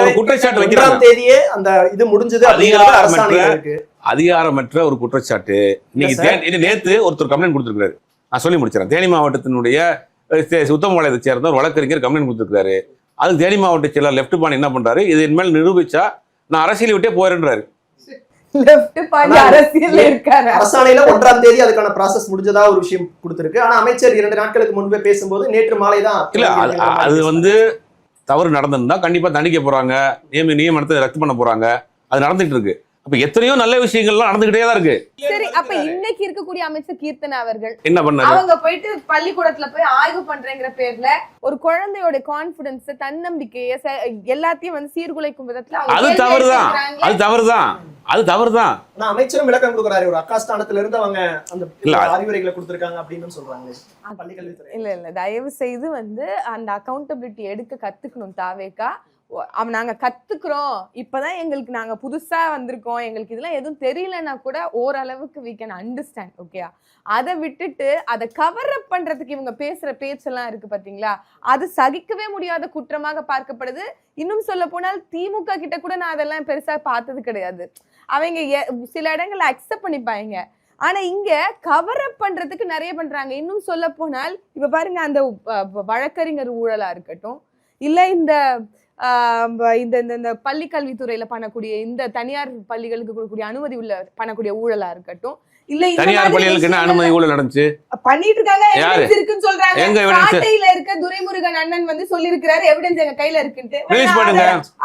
ஒரு குற்றச்சாட்டு வைக்கிறாங்க. அந்த இது முடிஞ்சது. அதிகாரமற்ற ஒரு குற்றச்சாட்டு. இன்னைக்கு நேத்து ஒருத்தர் கம்ப்ளைண்ட் கொடுத்திருக்காரு. நான் சொல்லி முடிச்சிடறேன். தேனி மாவட்டத்தினுடைய உத்தமபாளையத்தை சேர்ந்த ஒரு வழக்கறிஞர் கம்ப்ளைண்ட் கொடுத்திருக்காரு. அதுக்கு தேனி மாவட்ட செயலர் லெப்ட் பாண்டி என்ன பண்றாரு? இது இனிமேல் நிரூபிச்சா நான் அரசியலை விட்டே போயிடுறாரு. அரசாணையில 1ஆம் தேதி அதுக்கான ப்ராசஸ் முடிஞ்சதா ஒரு விஷயம் கொடுத்திருக்கு. ஆனா அமைச்சர் 2 நாட்களுக்கு முன்பே பேசும்போது நேற்று மாலை தான் இல்ல அது வந்து தவறு நடந்திருந்தா கண்டிப்பா தண்டிக்க போறாங்க, நியமனத்தை ரத்து பண்ண போறாங்க. அது நடந்துட்டு இருக்கு. அப்ப எத்தனையோ நல்ல விஷயங்கள்லாம் நடந்துகிட்டே தான் இருக்கு. சரி, அப்ப இன்னைக்கு இருக்கக்கூடிய அமைச்சர் கீர்த்தனா அவர்கள் என்ன பண்ணாரு? அவங்க போயிட்டு பள்ளிக்கூடத்துல போய் ஆய்வு பண்றேங்கிற பேர்ல ஒரு குழந்தையோட கான்பிடன்ஸ், தன்னம்பிக்கைய எல்லாத்தையும் வந்து சீர்குலைக்கும் விதத்துல அது தவறுதான், அது தவறுதான், அது தவறுதான். ஆனா அமைச்சரும் விளக்கம் கொடுக்குறாரு. ஒரு அக்காஸ்தானத்துல இருந்து அவங்க அந்த அறிவுரைகளை கொடுத்திருக்காங்க அப்படின்னு சொல்றாங்க பள்ளிக்கல்வித்துறை. இல்ல தயவு செய்து வந்து அந்த அக்கௌண்டபிலிட்டி எடுக்க கத்துக்கணும் தாவேகா. நாங்க கத்துக்கிறோம், இப்பதான் எங்களுக்கு நாங்க புதுசா வந்திருக்கோம், எங்களுக்கு இதெல்லாம் எதுவும் தெரியலன்னா கூட ஓரளவுக்கு we can understand. ஓகே, அதை விட்டுட்டு அதை கவர் அப் பண்றதுக்கு இவங்க பேசுற பேச்செல்லாம் இருக்கு பாத்தீங்களா, அது சகிக்கவே முடியாத குற்றமாக பார்க்கப்படுது. இன்னும் சொல்ல போனால் திமுக கிட்ட கூட நான் அதெல்லாம் பெருசா பார்த்தது கிடையாது. அவங்க சில இடங்கள்ல அக்செப்ட் பண்ணிப்பாங்க, ஆனா இங்க கவர் அப் பண்றதுக்கு நிறைய பண்றாங்க. இன்னும் சொல்ல போனால் இப்ப பாருங்க, அந்த வழக்கறிஞர் ஊழலா இருக்கட்டும், இல்ல இந்த பள்ளி கல்வித்துறையில பண்ணக்கூடிய இந்த தனியார் பள்ளிகளுக்கு கொடுக்கக்கூடிய அனுமதி உள்ள பண்ணக்கூடிய ஊழலா இருக்கட்டும், இல்ல தனியார் பள்ளிகளுக்கு என்ன அனுமதி ஊழல் நடந்துச்சு பண்ணிட்டு இருக்காங்க, எவிடன்ஸ் இருக்குன்னு சொல்றாங்க. காட்டையில இருக்க துரைமுருகன் அண்ணன் வந்து சொல்லி இருக்காரு, எவிடன்ஸ் எங்க கையில இருக்குன்னு.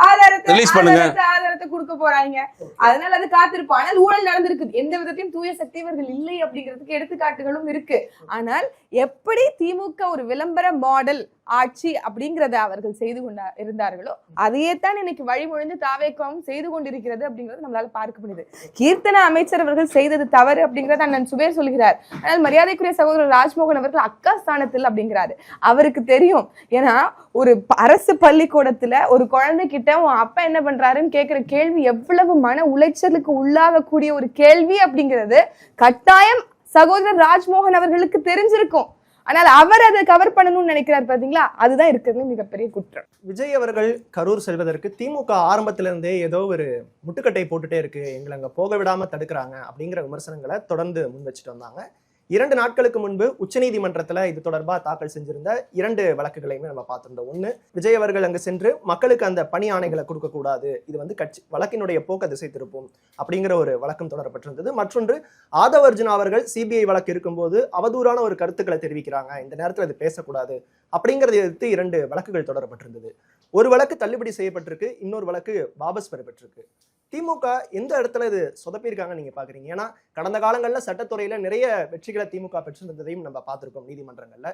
ஆதாரத்தை கொடுக்க போறாங்க. அதனால அது காத்திருப்போம். ஆனால் ஊழல் நடந்திருக்கு, எந்த விதத்தையும் தூய சக்தியவர்கள் இல்லை அப்படிங்கிறதுக்கு எடுத்துக்காட்டுகளும் இருக்கு. ஆனால் எப்படி திமுக ஒரு விளம்பர மாடல் ஆட்சி அப்படிங்கிறத அவர்கள் செய்து இருந்தார்களோ அதையே தான் இன்னைக்கு வழிமொழிந்து தாவேக்கம் செய்து கொண்டிருக்கிறது அப்படிங்கறது நம்மளால பார்க்க முடியுது. கீர்த்தன அமைச்சர் அவர்கள் செய்தது தவறு அப்படிங்கறத அண்ணன் சுபேர் சொல்கிறார். ஆனால் மரியாதைக்குரிய சகோதரர் ராஜ்மோகன் அவர்கள் அக்கா ஸ்தானத்தில் அப்படிங்கிறாரு. அவருக்கு தெரியும். ஏன்னா ஒரு அரசு பள்ளிக்கூடத்துல ஒரு குழந்தைகிட்ட உன் அப்பா என்ன பண்றாருன்னு கேட்கிற கேள்வி எவ்வளவு மன உளைச்சலுக்கு உள்ளாகக்கூடிய ஒரு கேள்வி அப்படிங்கிறது கட்டாயம் சகோதரர் ராஜ்மோகன் அவர்களுக்கு தெரிஞ்சிருக்கும். ஆனால் அவர் அதை கவர் பண்ணணும்னு நினைக்கிறார் பாத்தீங்களா, அதுதான் இருக்கிறது மிகப்பெரிய குற்றம். விஜய் அவர்கள் கரூர் செல்வதற்கு திமுக ஆரம்பத்துல இருந்தே ஏதோ ஒரு முட்டுக்கட்டை போட்டுட்டே இருக்கு, எங்களை அங்க போக விடாம தடுக்கிறாங்க அப்படிங்கிற விமர்சனங்களை தொடர்ந்து முன் வச்சுட்டு வந்தாங்க. 2 நாட்களுக்கு முன்பு உச்சநீதிமன்றத்துல இது தொடர்பா தாக்கல் செஞ்சிருந்த 2 வழக்குகளையுமே நம்ம பார்த்திருந்தோம். ஒண்ணு, விஜய் அவர்கள் அங்கு சென்று மக்களுக்கு அந்த பணி ஆணைகளை கொடுக்க கூடாது, இது வந்து கட்சி வழக்கினுடைய போக்க திசை திருப்பும் அப்படிங்கிற ஒரு வழக்கம் தொடரப்பட்டிருந்தது. மற்றொன்று, ஆதவ் அர்ஜுனா அவர்கள் சிபிஐ வழக்கு இருக்கும்போது அவதூறான ஒரு கருத்துக்களை தெரிவிக்கிறாங்க, இந்த நேரத்தில் இது பேசக்கூடாது அப்படிங்கறதை எதிர்த்து 2 வழக்குகள் தொடரப்பட்டிருந்தது. ஒரு வழக்கு தள்ளுபடி செய்யப்பட்டிருக்கு, இன்னொரு வழக்கு வாபஸ் பெறப்பட்டிருக்கு. திமுக எந்த இடத்துல இது சொதப்பியிருக்காங்க நீங்க பாக்குறீங்க? ஏன்னா கடந்த காலங்கள்ல சட்டத்துறையில நிறைய வெற்றிகளை திமுக பெற்றிருந்ததையும் நம்ம பார்த்திருக்கோம் நீதிமன்றங்கள்ல.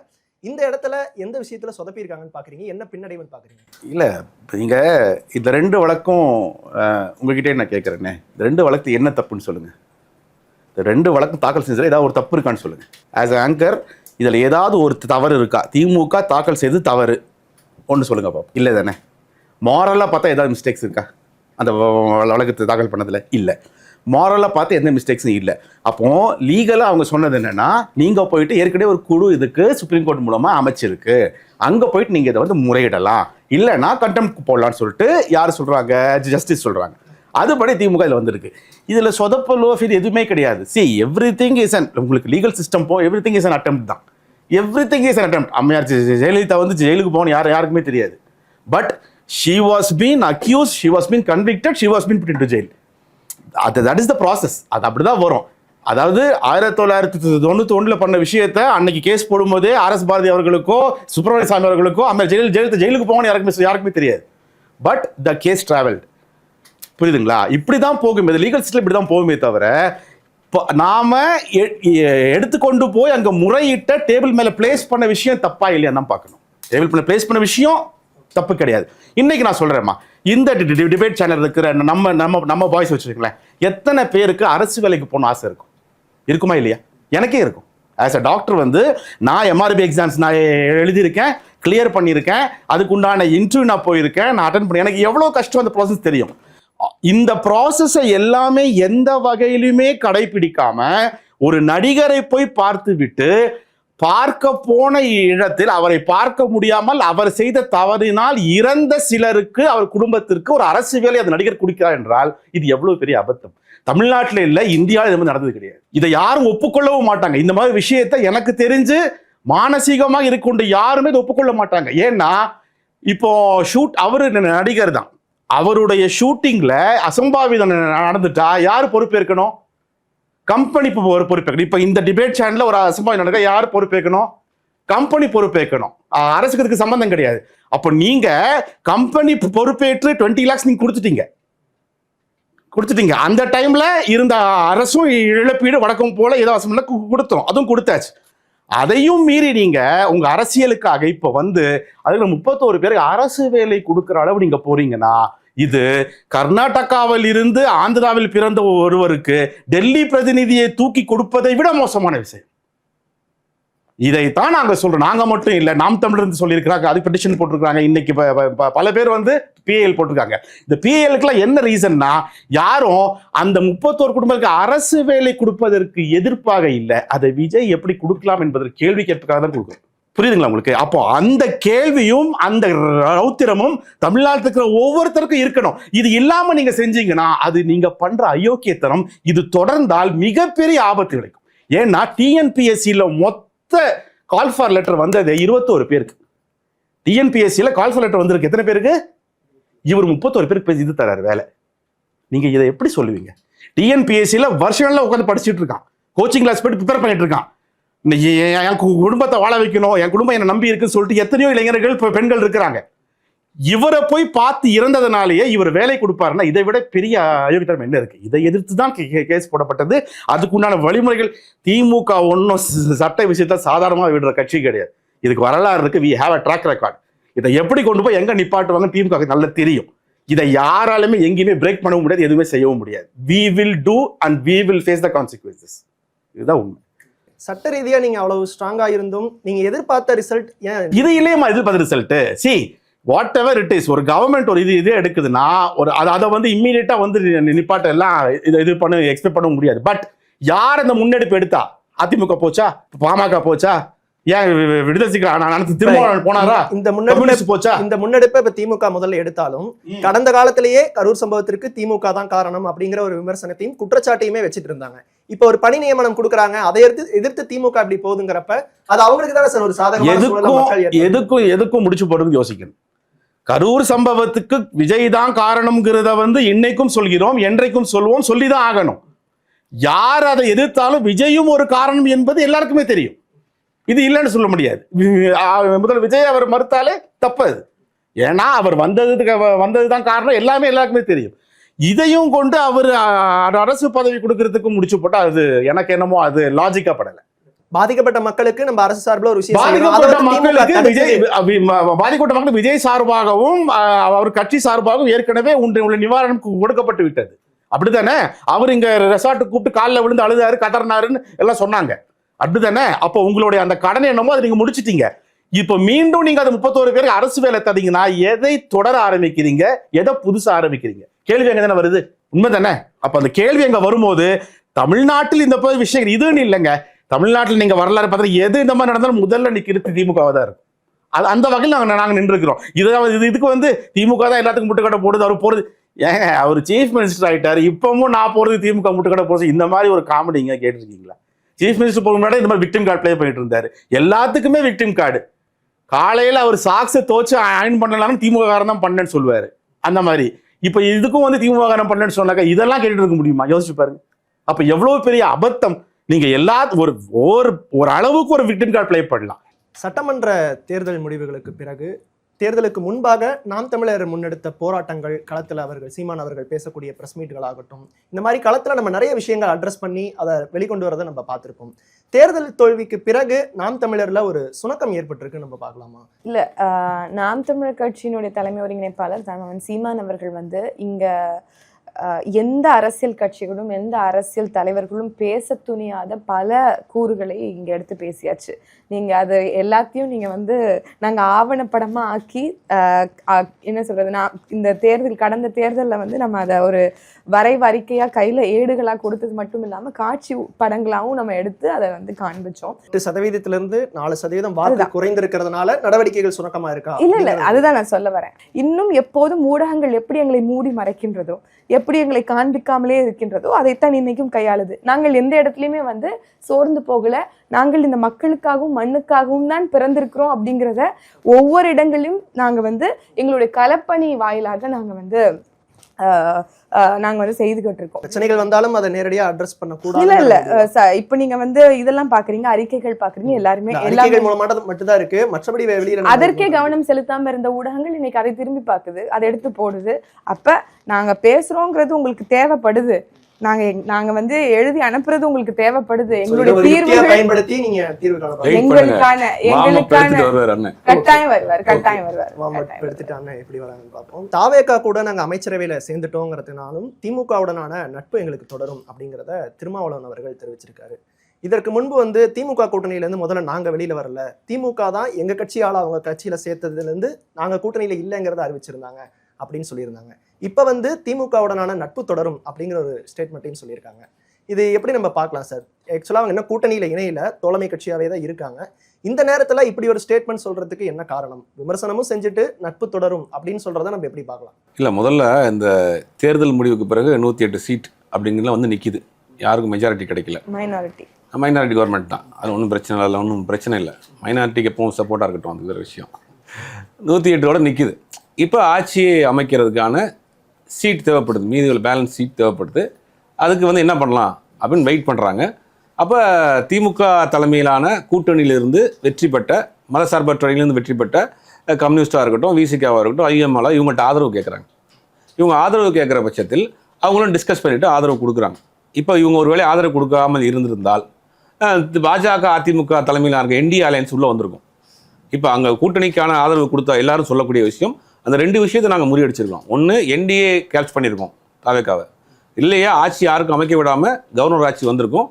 இந்த இடத்துல எந்த விஷயத்துல சொதப்பியிருக்காங்கன்னு பாக்குறீங்க, என்ன பின்னடைவுன்னு பாக்குறீங்க? இல்ல நீங்க இந்த 2 வழக்கும் உங்ககிட்டே நான் கேட்கறேன்னே, இந்த 2 வழக்கு என்ன தப்புன்னு சொல்லுங்க. இந்த 2 வழக்கு தாக்கல் செஞ்சதுல ஏதாவது ஒரு தப்பு இருக்கான்னு சொல்லுங்க. ஆஸ் ஆங்கர் இதுல ஏதாவது ஒரு தவறு இருக்கா? திமுக தாக்கல் செய்து தவறு ஒன்று சொல்லுங்க பாப்போம். இல்லை தானே? மாரலா பார்த்தா ஏதாவது மிஸ்டேக்ஸ் இருக்கா அந்த வழக்கத்தை தாக்கல் பண்ணதில்? இல்லை. மாரலாக பார்த்து எந்த மிஸ்டேக்ஸும் இல்லை. அப்போது லீகலாக அவங்க சொன்னது என்னென்னா, நீங்கள் போயிட்டு ஏற்கனவே ஒரு குழு இதுக்கு சுப்ரீம் கோர்ட் மூலமாக அமைச்சிருக்கு, அங்கே போயிட்டு நீங்கள் இதை வந்து முறையிடலாம், இல்லைன்னா கண்டெம்ட் போடலான்னு சொல்லிட்டு யார் சொல்கிறாங்க? ஜஸ்டிஸ் சொல்கிறாங்க. அதுபடி திமுக இதில் வந்திருக்கு. இதில் சொதப்பலோ இது எதுவுமே கிடையாது. எவ்ரிதிங் இஸ் அன், உங்களுக்கு legal system everything is an attempt தான். Everything is an attempt. அம்மையார் ஜெயலலிதா வந்து ஜெயிலுக்கு போகணும் யாருக்குமே தெரியாது. But she was been accused, she was been convicted, she was been put into jail. that is the process. அது அப்படிதான் வரும். அதாவது 1991 பண்ண விஷயத்தை அன்னைக்கு கேஸ் போடும்போதே ஆர்எஸ் பாரதி அவர்களுக்கோ சுப்பிரமணிய சாமி அவர்களுக்கோ ஜெயிலுக்கு போகணும் யாருக்குமே தெரியாது. But the case travelled. புரியுதுங்களா? இப்படிதான் போகும், இது லீகல் சிஸ்டம் இப்படிதான் போகுமே தவிர நாம எடுத்துக்கொண்டு போய் அங்க முறையிட்ட டேபிள் மேல பிளேஸ் பண்ண விஷயம் தப்பா இல்லையா தான் பார்க்கணும். டேபிள் மேல பிளேஸ் பண்ண விஷயம் தப்பு கிடையாது. இன்னைக்கு நான் சொல்றேன்மா, இந்த டிபேட் சேனல் இருக்கிற நம்ம வாய்ஸ் வச்சுருக்கேன், எத்தனை பேருக்கு அரசு வேலைக்கு போகணும் ஆசை இருக்குமா இல்லையா? எனக்கே இருக்கும். ஆஸ் அ டாக்டர் வந்து நான் எம்ஆர்பி எக்ஸாம்ஸ் நான் எழுதியிருக்கேன், கிளியர் பண்ணியிருக்கேன், அதுக்கு உண்டான இன்டர்வியூ நான் போயிருக்கேன், நான் அட்டன் பண்ணி எனக்கு எவ்வளோ கஷ்டம் அந்த ப்ராசஸ் தெரியும். இந்த ப்ராசஸை எல்லாமே எந்த வகையிலுமே கடைபிடிக்காம ஒரு நடிகரை போய் பார்த்து விட்டு பார்க்க போன இடத்தில் அவரை பார்க்க முடியாமல் அவர் செய்த தவறினால் இறந்த சிலருக்கு அவர் குடும்பத்திற்கு ஒரு அரசு வேலை அந்த நடிகர் கொடுக்கிறார் என்றால் இது எவ்வளவு பெரிய அபத்தம். தமிழ்நாட்டில் இல்லை, இந்தியாவில் இது மாதிரி நடந்தது கிடையாது. இதை யாரும் ஒப்புக்கொள்ளவும் மாட்டாங்க. இந்த மாதிரி விஷயத்தை எனக்கு தெரிஞ்சு மானசீகமாக இருக்கொண்டு யாருமே இதை ஒப்புக்கொள்ள மாட்டாங்க. ஏன்னா இப்போ அவரு நடிகர் தான், அவருடைய ஷூட்டிங்ல அசம்பாவிதம் நடந்துட்டா யாரு பொறுப்பேற்கணும்? கம்பெனி பொறுப்பேற்கணும். இப்ப இந்த டிபேட் சேனல்ல ஒரு அசம்பாவிதம் நடக்க யார் பொறுப்பேற்கணும்? கம்பெனி பொறுப்பேற்கணும். அரசுக்கு இதுக்கு சம்பந்தம் கிடையாது. அப்போ நீங்க கம்பெனி பொறுப்பேற்று 20 lakhs நீங்க கொடுத்துட்டீங்க. அந்த டைம்ல இருந்த அரசும் இழப்பீடு வழக்கம் போல ஏதோ அசம்பிள கொடுத்தோம், அதுவும் கொடுத்தாச்சு. அதையும் மீறி நீங்க உங்க அரசியலுக்காக இப்ப வந்து அதுல 31 பேருக்கு அரசு வேலை கொடுக்கிற அளவு நீங்க போறீங்கன்னா, இது கர்நாடகாவில் இருந்து ஆந்திராவில் பிறந்த ஒருவருக்கு டெல்லி பிரதிநிதியை தூக்கி கொடுப்பதை விட மோசமான விஷயம். இதைத்தான் நாங்க சொல்றோம். நாங்க மட்டும் இல்ல, நாம் தமிழர் இருந்து சொல்லியிருக்கிறாங்க, அது பெட்டிஷன் போட்டிருக்காங்க. இன்னைக்கு பல பேர் வந்து பிஏஎல் போட்டிருக்காங்க. இந்த பிஏஎலுக்குலாம் என்ன ரீசன்னா, யாரும் அந்த 31 குடும்பங்களுக்கு அரசு வேலை கொடுப்பதற்கு எதிர்ப்பாக இல்லை, அதை விஜய் எப்படி கொடுக்கலாம் என்பதற்கு கேள்வி கேட்பதற்காக தான் கொடுக்கும். புரியுதுங்களா உங்களுக்கு? அப்போ அந்த கேள்வியும் அந்த ரௌத்திரமும் தமிழ்நாட்டில் இருக்கிற ஒவ்வொருத்தருக்கும் இருக்கணும். இது இல்லாம நீங்க செஞ்சீங்கன்னா அது நீங்க பண்ற அயோக்கியத்தனம். இது தொடர்ந்தால் மிகப்பெரிய ஆபத்து கிடைக்கும். ஏன்னா டிஎன்பிஎஸ்சியில மொத்த கால் ஃபார் லெட்டர் வந்தது 21 பேருக்கு. டிஎன்பிஎஸ்சியில கால் ஃபார் லெட்டர் வந்திருக்கு எத்தனை பேருக்கு? இவர் 31 பேருக்கு இது தராரு வேலை. நீங்க இதை எப்படி சொல்லுவீங்க? டிஎன்பிஎஸ்சியில வருஷங்கள்ல உட்காந்து படிச்சுட்டு இருக்கான், கோச்சிங் கிளாஸ் போயிட்டு ப்ரிப்பேர் பண்ணிட்டு இருக்கான். என் குடும்பத்தை வாழ வைக்கணும், என் குடும்பம் என்ன நம்பி இருக்குன்னு சொல்லிட்டு எத்தனையோ இளைஞர்கள் பெண்கள் இருக்கிறாங்க. இவரை போய் பார்த்து இறந்ததுனாலேயே இவர் வேலை கொடுப்பாருன்னா இதை விட பெரிய அயோக்கியத்தனம் என்ன இருக்கு? இதை எதிர்த்து தான் கேஸ் போடப்பட்டது. அதுக்குண்டான வழிமுறைகள் திமுக ஒன்றும் சட்ட விஷயத்த சாதாரணமாக விடுற கட்சி கிடையாது. இதுக்கு வரலாறு இருக்கு, we have a track record. இதை எப்படி கொண்டு போய் எங்க நிப்பாட்டுவாங்க திமுக நல்லா தெரியும். இதை யாராலுமே எங்கேயுமே பிரேக் பண்ணவும் முடியாது, எதுவுமே செய்யவும் முடியாது. we will do and we will face the consequences. இதுதான் உண்மை. சட்ட ரீதியா நீங்க அவ்வளவு ஸ்ட்ராங்கா இருந்தும் நீங்க எதிர்பார்த்த ரிசல்ட் ஏன் இது இல்லையமா எதிர்பார்த்த result? See what ever it is, ஒரு கவர்மெண்ட் ஒரு இது எடுக்குதுன்னா ஒரு அதை வந்து இம்மீடியட்டா வந்து நிப்பாட்ட எல்லாம் இது பண்ண எக்ஸ்பெக்ட் பண்ண முடியாது. பட் யார் அந்த முன்னெடுப்பு எடுத்தா? அதிமுக போச்சா? பாமக போச்சா? ஏன் விடுதலை திரும்ப போனாரா? இந்த முன்னெடுப்பை இப்ப திமுக முதல்ல எடுத்தாலும் கடந்த காலத்திலேயே கரூர் சம்பவத்திற்கு திமுக தான் காரணம் அப்படிங்கிற ஒரு விமர்சனத்தையும் குற்றச்சாட்டையுமே வச்சுட்டு இருந்தாங்க. இப்ப ஒரு பணி நியமனம் கொடுக்குறாங்க, அதை எதிர்த்து திமுக அப்படி போகுதுங்கிறப்ப அது அவங்களுக்கு தானே சார் ஒரு சாதகம். எதுக்கும் முடிச்சு போடுறது யோசிக்கணும். கரூர் சம்பவத்துக்கு விஜய் தான் காரணம்ங்கிறத வந்து இன்னைக்கும் சொல்கிறோம், என்றைக்கும் சொல்லுவோம், சொல்லிதான் ஆகணும். யார் அதை எதிர்த்தாலும் விஜயும் ஒரு காரணம் என்பது எல்லாருக்குமே தெரியும். இது இல்லைன்னு சொல்ல முடியாது. முதல் விஜய் அவர் மறுத்தாலே தப்பது. ஏன்னா அவர் வந்ததுதான் காரணம், எல்லாருக்குமே தெரியும். இதையும் கொண்டு அவர் அரசு பதவி கொடுக்கறதுக்கு முடிச்சு போட்டா அது எனக்கு என்னமோ அது லாஜிக்கா படல. பாதிக்கப்பட்ட மக்களுக்கு நம்ம அரசு சார்பில் ஒரு விஷயம், பாதிக்கப்பட்ட மக்கள் விஜய் சார்பாகவும் அவர் கட்சி சார்பாகவும் ஏற்கனவே உள்ள நிவாரணம் கொடுக்கப்பட்டு விட்டது. அப்படித்தானே? அவர் இங்க ரெசார்ட் கூப்பிட்டு காலில் விழுந்து அழுதாரு, கதறினாருன்னு எல்லாம் சொன்னாங்க. அப்படித்தானே? அப்போ உங்களுடைய அந்த கடனை என்னமோ அதை நீங்க முடிச்சிட்டீங்க. இப்ப மீண்டும் நீங்க அது 31 பேருக்கு அரசு வேலை தந்தீங்கன்னா எதை தொடர ஆரம்பிக்கிறீங்க, எதை புதுசா ஆரம்பிக்கிறீங்க? கேள்வி எங்க தானே வருது. உண்மைதானே? அப்ப அந்த கேள்வி எங்க வரும்போது தமிழ்நாட்டில் இந்த விஷயம் இதுன்னு இல்லைங்க. தமிழ்நாட்டில் நீங்க வரலாறு பார்த்தா எது இந்த மாதிரி நடந்தாலும் முதல்ல நிக்கிறது திமுகவா தான் இருக்கும். அது அந்த வகையில் நாங்க நின்று இருக்கிறோம். இதுக்கு வந்து திமுக தான் எல்லாத்துக்கும் முட்டுக்கட்டை போடுது. அவர் போறது ஏங்க, அவர் சீஃப் மினிஸ்டர் ஆயிட்டாரு, இப்பவும் நான் போறது திமுக முட்டுக்கட்டை போடுறது. இந்த மாதிரி ஒரு காமெடிங்க கேட்டிருக்கீங்களா? சீஃப் மினிஸ்டர் போக முன்னாடி இந்த மாதிரி விக்டிம் கார்டு பிளே பண்ணிட்டு இருந்தாரு. எல்லாத்துக்குமே விக்டிம் கார்டு. காலையில அவர் சாக்ஸை தோச்சு அயன் பண்ணலாம்னு திமுக காரன் தான் பண்ணேன்னு சொல்லுவாரு. அந்த மாதிரி இப்ப இதுக்கும் வந்து திமுக காரன் பண்ணேன்னு சொன்னாக்கா இதெல்லாம் கேட்டுட்டு இருக்க முடியுமா? யோசிச்சு பாருங்க. அப்ப எவ்வளவு பெரிய அபத்தம். நீங்க ஒரு அளவுக்கு ஒரு விக்டிம் கார்டு பிளே பண்ணலாம். சட்டமன்ற தேர்தல் முடிவுகளுக்கு பிறகு தேர்தலுக்கு முன்பாக நாம் தமிழர் முன்னெடுத்த போராட்டங்கள், களத்தில் அவர்கள் சீமான் அவர்கள் பேசக்கூடிய பிரஸ் மீட்டுகள் ஆகட்டும், இந்த மாதிரி களத்தில் நம்ம நிறைய விஷயங்கள் அட்ரஸ் பண்ணி அதை வெளிக்கொண்டு வரதை நம்ம பார்த்துருப்போம். தேர்தல் தோல்விக்கு பிறகு நாம் தமிழர்ல ஒரு சுணக்கம் ஏற்பட்டிருக்கு, நம்ம பார்க்கலாமா? இல்ல, நாம் தமிழர் கட்சியினுடைய தலைமை ஒருங்கிணைப்பாளர் தலைவன் சீமான் அவர்கள் வந்து இங்க எந்த அரசியல் கட்சிகளும் எந்த அரசியல் தலைவர்களும் பேச துணியாத பல கூறுகளை இங்க எடுத்து பேசியாச்சு. நீங்க அது எல்லாத்தையும் நீங்க வந்து நாங்க ஆவணப்படமா ஆக்கி என்ன சொல்றது, நான் இந்த கடந்த தேர்தலில் வந்து நம்ம அதை ஒரு வரைவறிக்கையா கையில ஏடுகளா கொடுத்தது மட்டும் இல்லாம காட்சி படங்களாவும் நம்ம எடுத்து அதை வந்து காண்பிச்சோம். 8% 4% வாக்கு குறைந்திருக்கிறதுனால நடவடிக்கைகள் சுணக்கமா இருக்கா? இல்ல, அதுதான் நான் சொல்ல வரேன். இன்னும் எப்போதும் ஊடகங்கள் எப்படி எங்களை மூடி மறைக்கின்றதோ, எப்படி எங்களை காண்பிக்காமலே இருக்கின்றதோ, அதைத்தான் இன்னைக்கும் கையாளுது. நாங்கள் எந்த இடத்துலயுமே வந்து சோர்ந்து போகல. நாங்கள் இந்த மக்களுக்காகவும் மண்ணுக்காகவும் தான் பிறந்திருக்கிறோம் அப்படிங்கிறத ஒவ்வொரு இடங்களிலும் நாங்க வந்து எங்களுடைய களப்பணி வாயிலாக நாங்க வந்து செய்துகிட்டு இருக்கோம். பிரச்சனைகள் வந்தாலும் அதை நேரடியா அட்ரஸ் பண்ண கூடாது. இல்ல இப்ப நீங்க வந்து இதெல்லாம் பாக்குறீங்க, அறிக்கைகள் பாக்குறீங்க, எல்லாருமே மூலமா மட்டும்தான் இருக்கு. மற்றபடி வெளியில அதற்கே கவனம் செலுத்தாம இருந்த ஊடகங்கள் இன்னைக்கு அதை திரும்பி பாக்குது, அதை எடுத்து போடுது. அப்ப நாங்க பேசுறோங்கிறது உங்களுக்கு தேவைப்படுது, நாங்க வந்து எழுதி அனுப்புறது உங்களுக்கு தேவைப்படுது. எங்களுடைய தீர்வுகளை பயன்படுத்தி நீங்க தீர்வு எங்களுக்கான கட்டாயம் வருவார். எப்படி வராங்கன்னு பார்ப்போம். தாவேகா கூட நாங்க அமைச்சரவையில சேர்ந்துட்டோங்கிறதுனாலும் திமுகவுடனான நட்பு எங்களுக்கு தொடரும் அப்படிங்கிறத திருமாவளவன் அவர்கள் தெரிவிச்சிருக்காரு. இதற்கு முன்பு வந்து திமுக கூட்டணியில இருந்து முதல்ல நாங்க வெளியில வரல, திமுக தான் எங்க கட்சியால அவங்க கட்சியில சேர்த்ததுல இருந்து நாங்க கூட்டணியில இல்லைங்கிறத அறிவிச்சிருந்தாங்க அப்படின்னு சொல்லியிருந்தாங்க. இப்ப வந்து திமுகவுடனான நட்பு தொடரும் அப்படிங்கிற ஒரு ஸ்டேட்மெண்ட்டையும் சொல்லியிருக்காங்க. இது எப்படி நம்ம பார்க்கலாம் சார்? ஆக்சுவலா அவங்க என்ன கூட்டணியில இணையில தோழமை கட்சியாவே தான் இருக்காங்க. இந்த நேரத்துல இப்படி ஒரு ஸ்டேட்மெண்ட் சொல்றதுக்கு என்ன காரணம்? விமர்சனமும் செஞ்சுட்டு நட்பு தொடரும் அப்படின்னு சொல்றதை நம்ம எப்படி பார்க்கலாம்? இல்ல, முதல்ல இந்த தேர்தல் முடிவுக்கு பிறகு 108 சீட் அப்படிங்கிறதுலாம் வந்து நிக்குது. யாருக்கும் மெஜாரிட்டி கிடைக்கல. மைனாரிட்டி கவர்மெண்ட் தான். அது ஒன்றும் பிரச்சனை இல்லை. மைனாரிட்டிக்கு எப்பவும் சப்போர்ட்டாக இருக்கட்டும், அது வேறு விஷயம். 108 நிற்கிது. இப்போ ஆட்சியை அமைக்கிறதுக்கான சீட் தேவைப்படுது, மீதிகள் பேலன்ஸ் சீட் தேவைப்படுது. அதுக்கு வந்து என்ன பண்ணலாம் அப்படின்னு வெயிட் பண்ணுறாங்க. அப்போ திமுக தலைமையிலான கூட்டணியிலிருந்து வெற்றி பெற்ற மதசார்பற்றவையிலிருந்து வெற்றி பெற்ற கம்யூனிஸ்டாக இருக்கட்டும், விசிகாவாக இருக்கட்டும், ஐஎம்எல்லாம் இவங்கள்ட்ட ஆதரவு கேட்குறாங்க. இவங்க ஆதரவு கேட்குற பட்சத்தில் அவங்களும் டிஸ்கஸ் பண்ணிவிட்டு ஆதரவு கொடுக்குறாங்க. இப்போ இவங்க ஒருவேளை ஆதரவு கொடுக்காமல் இருந்திருந்தால் பாஜக அதிமுக தலைமையிலான இருக்க என்டிஏ அலையன்ஸ் உள்ளே வந்திருக்கும். இப்போ அங்கே கூட்டணிக்கான ஆதரவு கொடுத்தா எல்லாரும் சொல்லக்கூடிய விஷயம், அந்த 2 விஷயத்தை நாங்கள் முறியடிச்சிருக்கோம். ஒன்று என்டிஏ கேப்ச் பண்ணியிருக்கோம் தாவேக்காவை, இல்லையா ஆட்சி யாருக்கும் அமைக்க விடாமல் கவர்னர் ஆட்சி வந்திருக்கும்,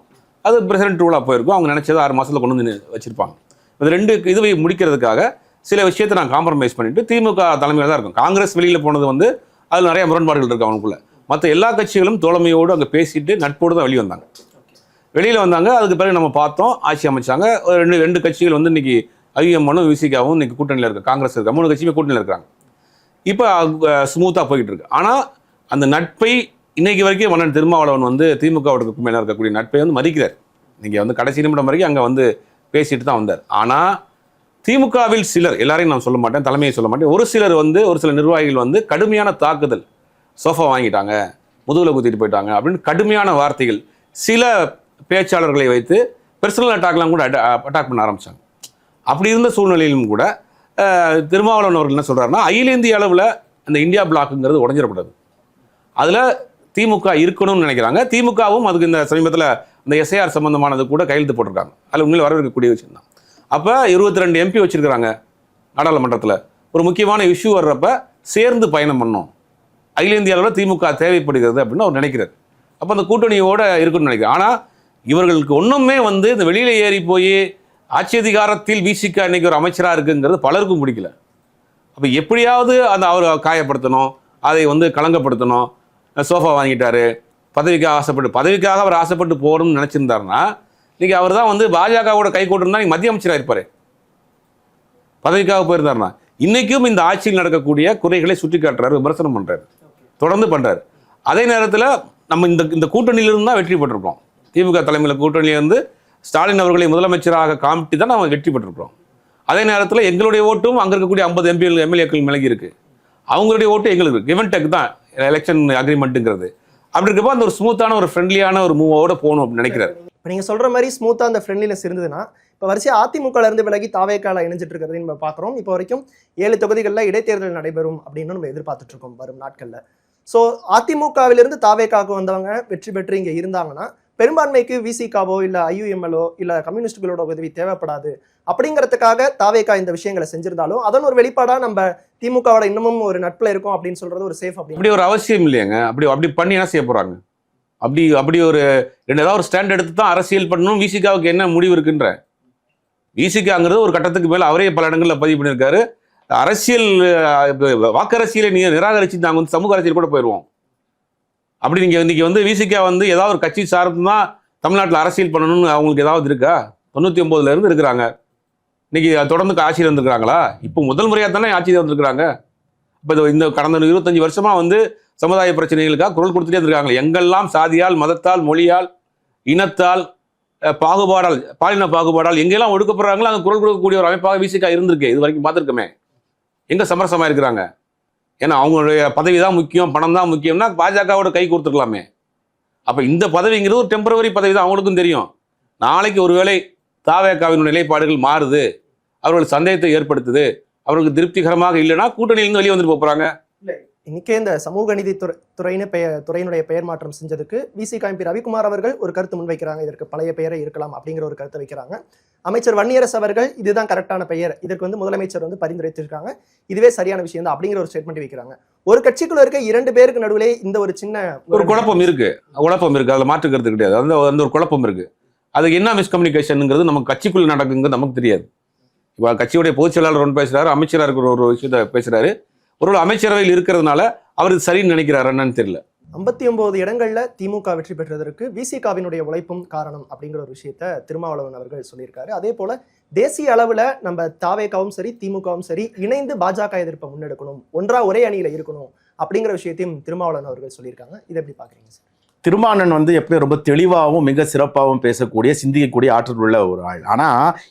அது பிரசிடென்ட் ரூலாக போயிருக்கும். அவங்க நினச்சதை 6 மாதத்தில் கொண்டு வந்து வச்சிருப்பாங்க. இந்த 2 இதுவை முடிக்கிறதுக்காக சில விஷயத்தை நாங்கள் காம்ப்ரமைஸ் பண்ணிட்டு திமுக தலைமையில் தான் இருக்கும். காங்கிரஸ் வெளியில் போனது வந்து அதில் நிறைய முரண்பாடுகள் இருக்கு அவனுக்குள்ள. மற்ற எல்லா கட்சிகளும் தோழமையோடு அங்கே பேசிட்டு நட்போடு தான் வெளியே வந்தாங்க. வெளியில் வந்தாங்க. அதுக்கு பிறகு நம்ம பார்த்தோம், ஆட்சி அமைச்சாங்க. ரெண்டு கட்சிகள் வந்து இன்னைக்கு ஐஎம்மும் விசிகாவும் இன்னைக்கு கூட்டணியில் இருக்கு. காங்கிரஸ் இருக்க 3 கட்சியுமே கூட்டணியில் இருக்காங்க. இப்போ ஸ்மூத்தாக போய்கிட்டு இருக்கு. ஆனால் அந்த நட்பை இன்னைக்கு வரைக்கும் மன்னன் திருமாவளவன் வந்து திமுகவுக்கு மேலே இருக்கக்கூடிய நட்பை வந்து மதிக்கிறார். நீங்கள் வந்து கடைசி நிமிடம் வரைக்கும் அங்கே வந்து பேசிட்டு தான் வந்தார். ஆனால் திமுகவில் சிலர், எல்லாரையும் நான் சொல்ல மாட்டேன், தலைமையை சொல்ல மாட்டேன், ஒரு சிலர் வந்து ஒரு சில நிர்வாகிகள் வந்து கடுமையான தாக்குதல், சோஃபா வாங்கிட்டாங்க, முதுகுல குத்திட்டு போயிட்டாங்க அப்படின்னு கடுமையான வார்த்தைகள் சில பேச்சாளர்களை வைத்து பர்சனல் அட்டாக்லாம் கூட அட்டாக் பண்ண ஆரம்பித்தாங்க. அப்படி இருந்த சூழ்நிலையிலும் கூட திருமாவளவன் அவர்கள் என்ன சொல்கிறாருன்னா, அகில இந்திய அளவில் அந்த இந்தியா பிளாக்குங்கிறது உடஞ்சிடக்கூடாது, அதில் திமுக இருக்கணும்னு நினைக்கிறாங்க. திமுகவும் அதுக்கு இந்த சமீபத்தில் இந்த எஸ்ஐஆர் சம்பந்தமானது கூட கையெழுத்து போட்டிருக்காங்க. அதில் உண்மையில் வரவேற்கக்கூடிய விஷயம் தான். அப்போ 22 எம்பி வச்சிருக்கிறாங்க நாடாளுமன்றத்தில். ஒரு முக்கியமான இஷ்யூ வர்றப்ப சேர்ந்து பயணம் பண்ணணும், அகில இந்திய அளவில் திமுக தேவைப்படுகிறது அப்படின்னு அவர் நினைக்கிறார். அப்போ அந்த கூட்டணியோடு இருக்குன்னு நினைக்கிறேன். ஆனால் இவர்களுக்கு ஒன்றுமே வந்து இந்த வெளியில் ஏறி போய் ஆட்சி அதிகாரத்தில் விசிக இன்னைக்கு ஒரு அமைச்சராக இருக்குங்கிறது பலருக்கும் பிடிக்கல. அப்போ எப்படியாவது அந்த அவர் காயப்படுத்தணும், அதை வந்து களங்கப்படுத்தணும். சோஃபா வாங்கிட்டாரு, பதவிக்காக அவர் ஆசைப்பட்டு போகணும்னு நினச்சிருந்தாருன்னா இன்னைக்கு அவர் தான் வந்து பாஜகவோட கை கூட்டிருந்தா நீங்கள் மத்திய அமைச்சராக இருப்பார். பதவிக்காக போயிருந்தாருன்னா இன்னைக்கும் இந்த ஆட்சியில் நடக்கக்கூடிய குறைகளை சுட்டி காட்டுறாரு, விமர்சனம் பண்ணுறாரு, தொடர்ந்து பண்ணுறாரு. அதே நேரத்தில் நம்ம இந்த கூட்டணியிலிருந்து தான் வெற்றி பெற்றிருக்கோம். திமுக தலைமையில் கூட்டணியிலிருந்து ஸ்டாலின் அவர்களை முதலமைச்சராக காமிட்டு தான் நம்ம வெற்றி பெற்றிருக்கிறோம். அதே நேரத்தில் எங்களுடைய ஓட்டும் அங்கே இருக்கக்கூடிய 50 எம்எல்ஏக்கள் மிளகி இருக்கு, அவங்களுடைய ஓட்டு எங்களுக்கு கிவன் டெக் தான் எலெக்ஷன் அக்ரிமெண்ட்டுங்கிறது. அப்படி இருக்கப்போ அந்த ஒரு ஸ்மூத்தான ஒரு ஃப்ரெண்ட்லியான ஒரு மூவோட போகணும் அப்படின்னு நினைக்கிறாரு. இப்போ நீங்கள் சொல்கிற மாதிரி ஸ்மூத்தாக அந்த ஃப்ரெண்ட்லினஸ் இருந்ததுன்னா, இப்போ வரிசையாக அதிமுகலேருந்து விலகி தாவேக்கால இணைஞ்சிட்டு இருக்கிறதையும் நம்ம பார்க்குறோம். இப்போ வரைக்கும் 7 தொகுதிகளில் இடைத்தேர்தல் நடைபெறும் அப்படின்னு நம்ம எதிர்பார்த்துட்டு இருக்கோம் வரும் நாட்களில். ஸோ அதிமுகவிலிருந்து தாவேக்காவுக்கு வந்தவங்க வெற்றி பெற்று இங்கே இருந்தாங்கன்னா பெரும்பான்மைக்கு விசிகாவோ இல்லை ஐயுஎம்எல்ஓ இல்லை கம்யூனிஸ்டுகளோட உதவி தேவைப்படாது அப்படிங்கிறதுக்காக தாவேக்கா இந்த விஷயங்களை செஞ்சிருந்தாலும் அதன் ஒரு வெளிப்பாடாக நம்ம திமுகவோட இன்னமும் ஒரு நட்பில் இருக்கும் அப்படின்னு சொல்றது ஒரு சேஃப். அப்படி ஒரு அவசியம் இல்லையாங்க. அப்படி பண்ணி என்ன செய்ய போறாங்க? அப்படி ஒரு ஏதாவது ஒரு ஸ்டாண்ட் எடுத்து தான் அரசியல் பண்ணணும். விசிகாவுக்கு என்ன முடிவு இருக்குன்ற விசிகாங்கிறது ஒரு கட்டத்துக்கு மேலே அவரே பல இடங்களில் பதிவு பண்ணியிருக்காரு. அரசியல் வாக்கரசியலை நீங்க நிராகரிச்சு நாங்கள் வந்து சமூக அரசியல் கூட போயிடுவோம். அப்படி நீங்கள் இன்னைக்கு வந்து விசிகா வந்து ஏதாவது ஒரு கட்சி சார்ந்து தான் தமிழ்நாட்டில் அரசியல் பண்ணணும்னு அவங்களுக்கு ஏதாவது இருக்கா? 99 இருந்து இருக்கிறாங்க. இன்னைக்கு தொடர்ந்து ஆட்சியில் இருந்திருக்கிறாங்களா? இப்போ முதல் முறையாக தானே ஆட்சியில் வந்திருக்கிறாங்க. இப்போ இந்த கடந்த 25 வருஷமா வந்து சமுதாய பிரச்சனைகளுக்காக குரல் கொடுத்துட்டே இருக்காங்க. எங்கெல்லாம் சாதியால், மதத்தால், மொழியால், இனத்தால், பாகுபாடால், பாலின பாகுபாடால் எங்கெல்லாம் ஒடுக்கப்படுறாங்களோ அங்கே குரல் கொடுக்கக்கூடிய ஒரு அமைப்பாக விசிகா இருந்திருக்கு. இது வரைக்கும் பார்த்துருக்கோமே. எங்கே சமரசமாக இருக்கிறாங்க? ஏன்னா அவங்களுடைய பதவி தான் முக்கியம், பணம் தான் முக்கியம்னா பாஜகவோட கை கொடுத்துருக்கலாமே. அப்போ இந்த பதவிங்கிறது ஒரு டெம்பரவரி பதவி தான், அவங்களுக்கும் தெரியும். நாளைக்கு ஒருவேளை தாவேக்காவினுடைய நிலைப்பாடுகள் மாறுது, அவர்கள் சந்தேகத்தை ஏற்படுத்துது, அவர்களுக்கு திருப்திகரமாக இல்லைன்னா கூட்டணியிலிருந்து வெளியே வந்துட்டு போகிறாங்க. இன்னைக்கே இந்த சமூக நீதி துறையினுடைய பெயர் மாற்றம் செஞ்சதுக்கு விசிக எம்பி ரவிக்குமார் அவர்கள் ஒரு கருத்து முன்வைக்கிறாங்க. இதற்கு பழைய பெயரை இருக்கலாம் அப்படிங்கிற ஒரு கருத்தை வைக்கிறாங்க. அமைச்சர் வன்னியரசு அவர்கள் இதுதான் கரெக்டான பெயர், இதற்கு வந்து முதலமைச்சர் வந்து பரிந்துரைத்திருக்காங்க, இதுவே சரியான விஷயம் தான் அப்படிங்கிற ஒரு ஸ்டேட்மெண்ட் வைக்கிறாங்க. ஒரு கட்சிக்குள்ள இருக்க 2 பேருக்கு நடுவிலே இந்த ஒரு சின்ன ஒரு குழப்பம் இருக்கு. அதில் மாற்றுக்கிறது கிடையாது. அந்த ஒரு குழப்பம் இருக்கு. அதுக்கு என்ன மிஸ்கம்யூனிகேஷனுங்கிறது நமக்கு கட்சிக்குள்ள நடக்குங்கிறது நமக்கு தெரியாது. இப்போ கட்சியுடைய பொதுச் செயலாளர் ஒன்று பேசுறாரு, அமைச்சராக இருக்கிற ஒரு விஷயத்த பேசுறாரு. ஒரு அமைச்சரவையில் இருக்கிறதுனால அவர் சரின்னு நினைக்கிறாரு என்னன்னு தெரியல. 59 இடங்கள்ல திமுக வெற்றி பெற்றதற்கு விசிகாவினுடைய உழைப்பும் காரணம் அப்படிங்கிற ஒரு விஷயத்த திருமாவளவன் அவர்கள் சொல்லியிருக்காரு. அதே போல தேசிய அளவுல நம்ம தாவேக்காவும் சரி திமுகவும் சரி இணைந்து பாஜக எதிர்ப்பை முன்னெடுக்கணும், ஒரே அணியில இருக்கணும் அப்படிங்கிற விஷயத்தையும் திருமாவளவன் அவர்கள் சொல்லியிருக்காங்க. இதை எப்படி பாக்குறீங்க சார்? திருமாவளவன் வந்து எப்பயும் ரொம்ப தெளிவாகவும் மிக சிறப்பாகவும் பேசக்கூடிய, சிந்திக்கக்கூடிய ஆற்றல் உள்ள ஒரு ஆள். ஆனா